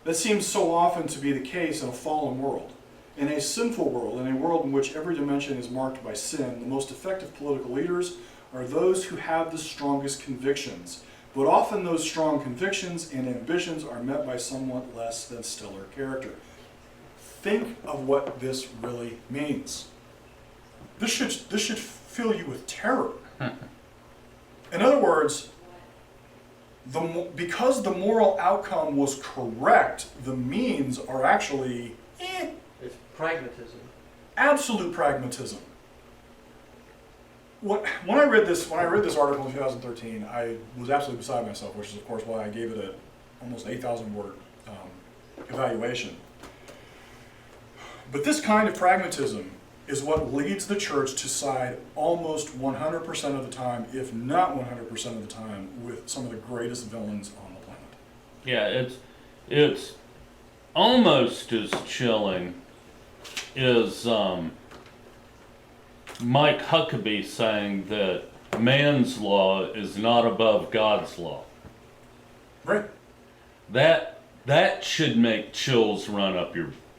That seems so often to be the case in a fallen world. In a sinful world, in a world in which every dimension is marked by sin, the most effective political leaders are those who have the strongest convictions. But often those strong convictions and ambitions are met by somewhat less than stellar character. Think of what this really means. This should fill you with terror. In other words, because the moral outcome was correct, the means are actually It's pragmatism. absolute pragmatism. When I read this article in 2013, I was absolutely beside myself, which is of course why I gave it a almost 8,000 word evaluation. But this kind of pragmatism is what leads the church to side almost 100% of the time, if not 100% of the time, with some of the greatest villains on the planet. Yeah, it's almost as chilling as Mike Huckabee saying that man's law is not above God's law. Right. That That should make chills run up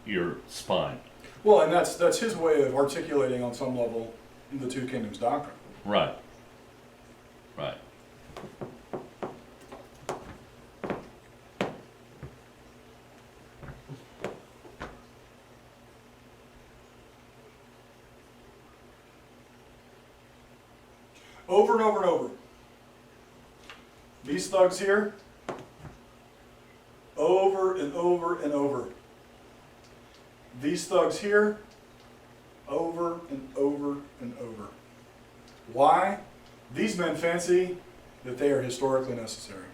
your spine. Well, and that's his way of articulating on some level the two kingdoms doctrine. Right. Right. Over and over and over. These thugs here, over and over and over. These thugs here, over and over and over. Why? These men fancy that they are historically necessary.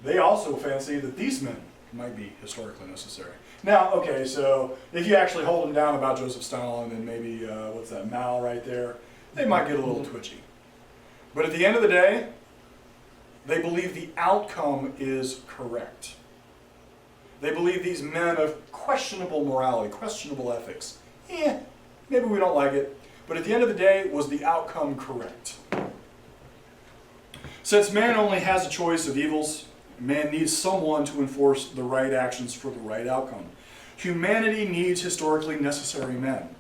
They also fancy that these men might be historically necessary. Now, okay, so if you actually hold them down about Joseph Stalin and maybe, what's that, Mao right there, they might get a little twitchy. But at the end of the day, they believe the outcome is correct. They believe these men of questionable morality, questionable ethics. Maybe we don't like it, but at the end of the day, was the outcome correct? Since man only has a choice of evils, man needs someone to enforce the right actions for the right outcome. Humanity needs historically necessary men.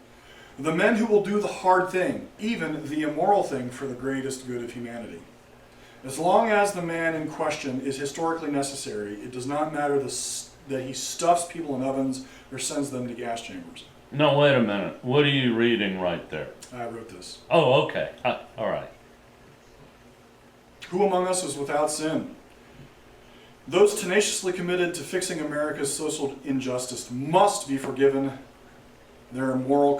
The men who will do the hard thing, even the immoral thing, for the greatest good of humanity. As long as the man in question is historically necessary, it does not matter that he stuffs people in ovens or sends them to gas chambers. No, wait a minute. What are you reading right there? I wrote this. Oh, okay. All right. Who among us is without sin? Those tenaciously committed to fixing America's social injustice must be forgiven their moral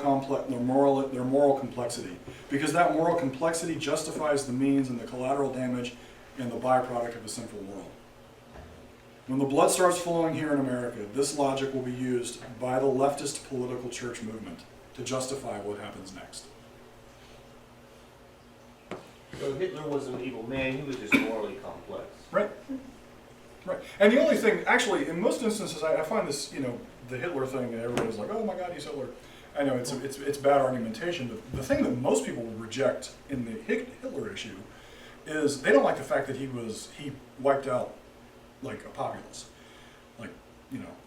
complexity, because that moral complexity justifies the means and the collateral damage and the byproduct of a sinful world. When the blood starts flowing here in America, this logic will be used by the leftist political church movement to justify what happens next. So Hitler wasn't an evil man, he was just morally complex. Right. Right. And the only thing, actually, in most instances, I find this, the Hitler thing, everybody's like, oh my God, he's Hitler. I know it's bad argumentation, but the thing that most people reject in the Hitler issue is they don't like the fact that he wiped out like a populace, like,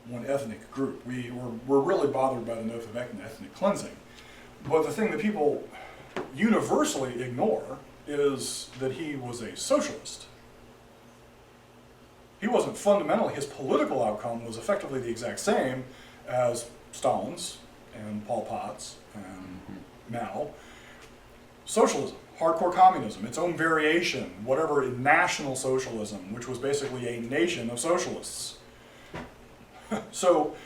one ethnic group. We're really bothered by the notion of ethnic cleansing. But the thing that people universally ignore is that he was a socialist. He wasn't fundamentally, his political outcome was effectively the exact same as Stalin's and Pol Pot's and Mao. Socialism, hardcore communism, its own variation, whatever, national socialism, which was basically a nation of socialists. So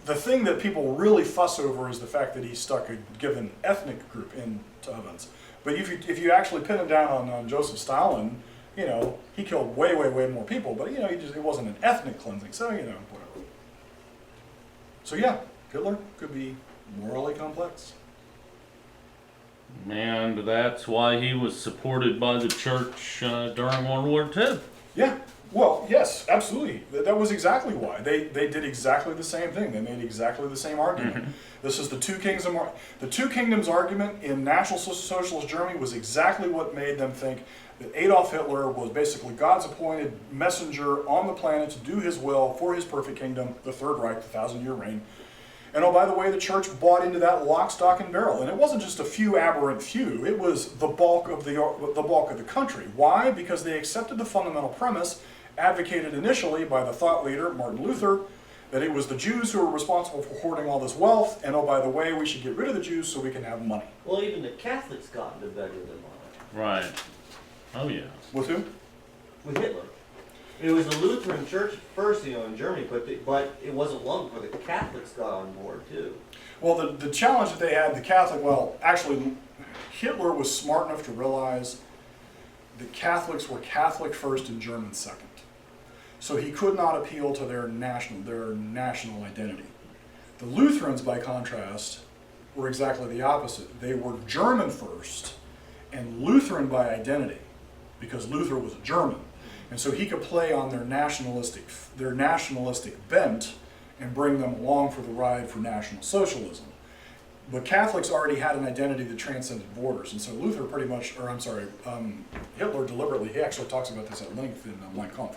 the thing that people really fuss over is the fact that he stuck a given ethnic group into ovens. But if you actually pin it down on Joseph Stalin, he killed way, way, way more people, but it wasn't an ethnic cleansing, so whatever. So yeah, Hitler could be morally complex. And that's why he was supported by the church during World War II. Yeah, well, yes, absolutely. That was exactly why. They did exactly the same thing. They made exactly the same argument. Mm-hmm. This is the two kingdoms argument in National Socialist Germany was exactly what made them think that Adolf Hitler was basically God's appointed messenger on the planet to do his will for his perfect kingdom, the Third Reich, the 1,000-year reign. And oh, by the way, the church bought into that lock, stock, and barrel. And it wasn't just a few aberrant few. It was the bulk of the country. Why? Because they accepted the fundamental premise, advocated initially by the thought leader, Martin Luther, that it was the Jews who were responsible for hoarding all this wealth, and oh, by the way, we should get rid of the Jews so we can have money. Well, even the Catholics got into bed with him on it. Right. Oh, yeah. With who? With Hitler. It was the Lutheran church at first, in Germany, but it wasn't long before the Catholics got on board, too. Well, the challenge that they had, actually, Hitler was smart enough to realize the Catholics were Catholic first and German second. So he could not appeal to their national identity. The Lutherans, by contrast, were exactly the opposite. They were German first and Lutheran by identity, because Luther was a German. And so he could play on their nationalistic bent and bring them along for the ride for National Socialism. But Catholics already had an identity that transcended borders, and so Hitler deliberately, he actually talks about this at length in Mein Kampf.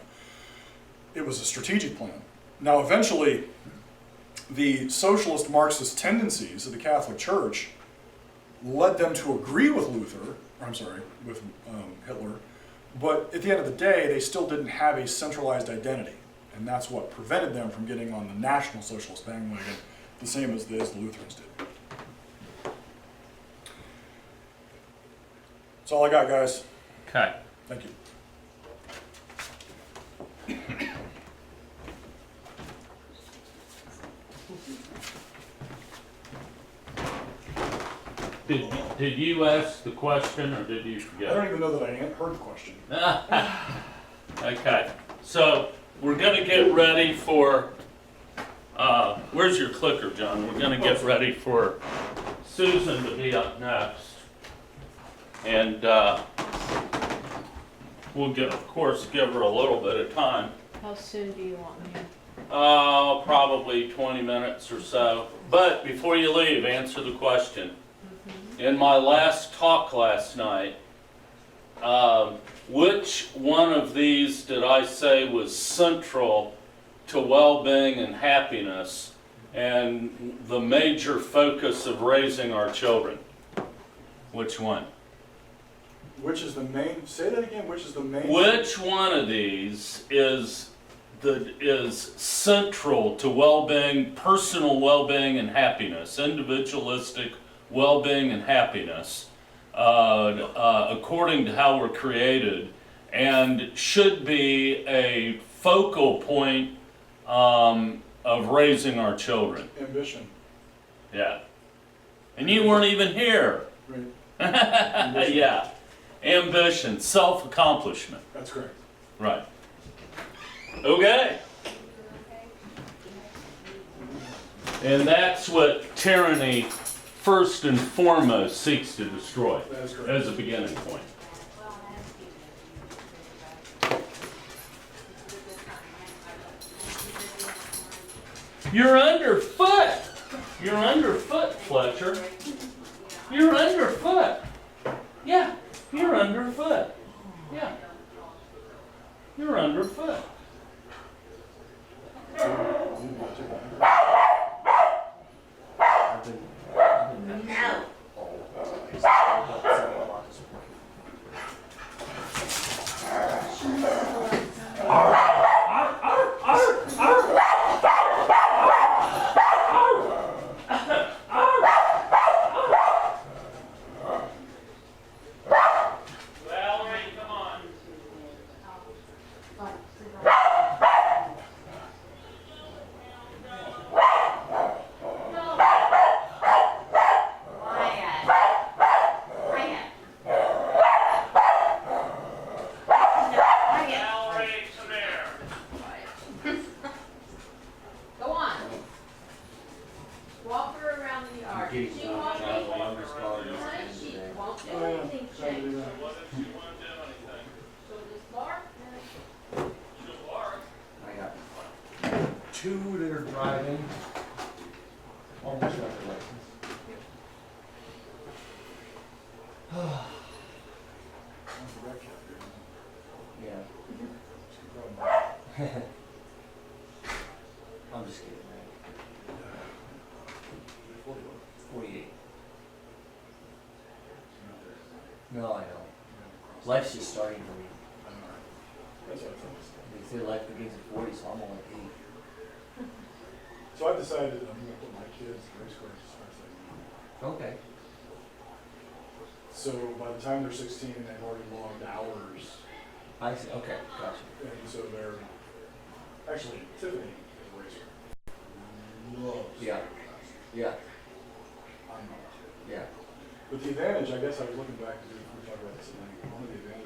it was a strategic plan. Now, eventually, the socialist Marxist tendencies of the Catholic Church led them to agree with with Hitler, but at the end of the day, they still didn't have a centralized identity, and that's what prevented them from getting on the National Socialist bandwagon, the same as the Lutherans did. That's all I got, guys. Okay. Thank you. Did you ask the question or did you I forget? don't even know that I heard the question. Okay, so we're gonna get ready for, where's your clicker, John? We're gonna get ready for Susan to be up next. And, we'll of course, give her a little bit of time. How soon do you want me? Probably 20 minutes or so. But before you leave, answer the question. In my last talk last night, which one of these did I say was central to well-being and happiness and the major focus of raising our children? Which one? Which is the main, say that again, which is the main? Which one of these is central to well-being, personal well-being and happiness, individualistic well-being and happiness, according to how we're created, and should be a focal point of raising our children? Ambition. Yeah. And you weren't even here. Right. Yeah. Ambition, self-accomplishment. That's correct. Right. Okay. And that's what tyranny first and foremost seeks to destroy That is correct. as a beginning point. You're underfoot. You're underfoot, Fletcher. You're underfoot. Yeah, you're underfoot. Yeah. You're underfoot. Valerie, come on. Valerie, come here. Go on. Walk her around the yard. She won't be. She won't do anything, Jake. What if she won't do anything? She'll just bark. She'll bark. I got two that are driving. Almost got their license. Yeah. I'm just kidding, man. 48. No, I know. Life's just starting for me. They say life begins at 40, so I'm only 8. So I've decided that I'm gonna put my kids in race cars as far as I can. Okay. So by the time they're 16, they've already logged hours, I see. Okay, gotcha. and so they're, actually, Tiffany is a racer. Loves Yeah. cars. Yeah. I'm not. Yeah. But the advantage, I guess I was looking back to, we talked about this, one of the advantages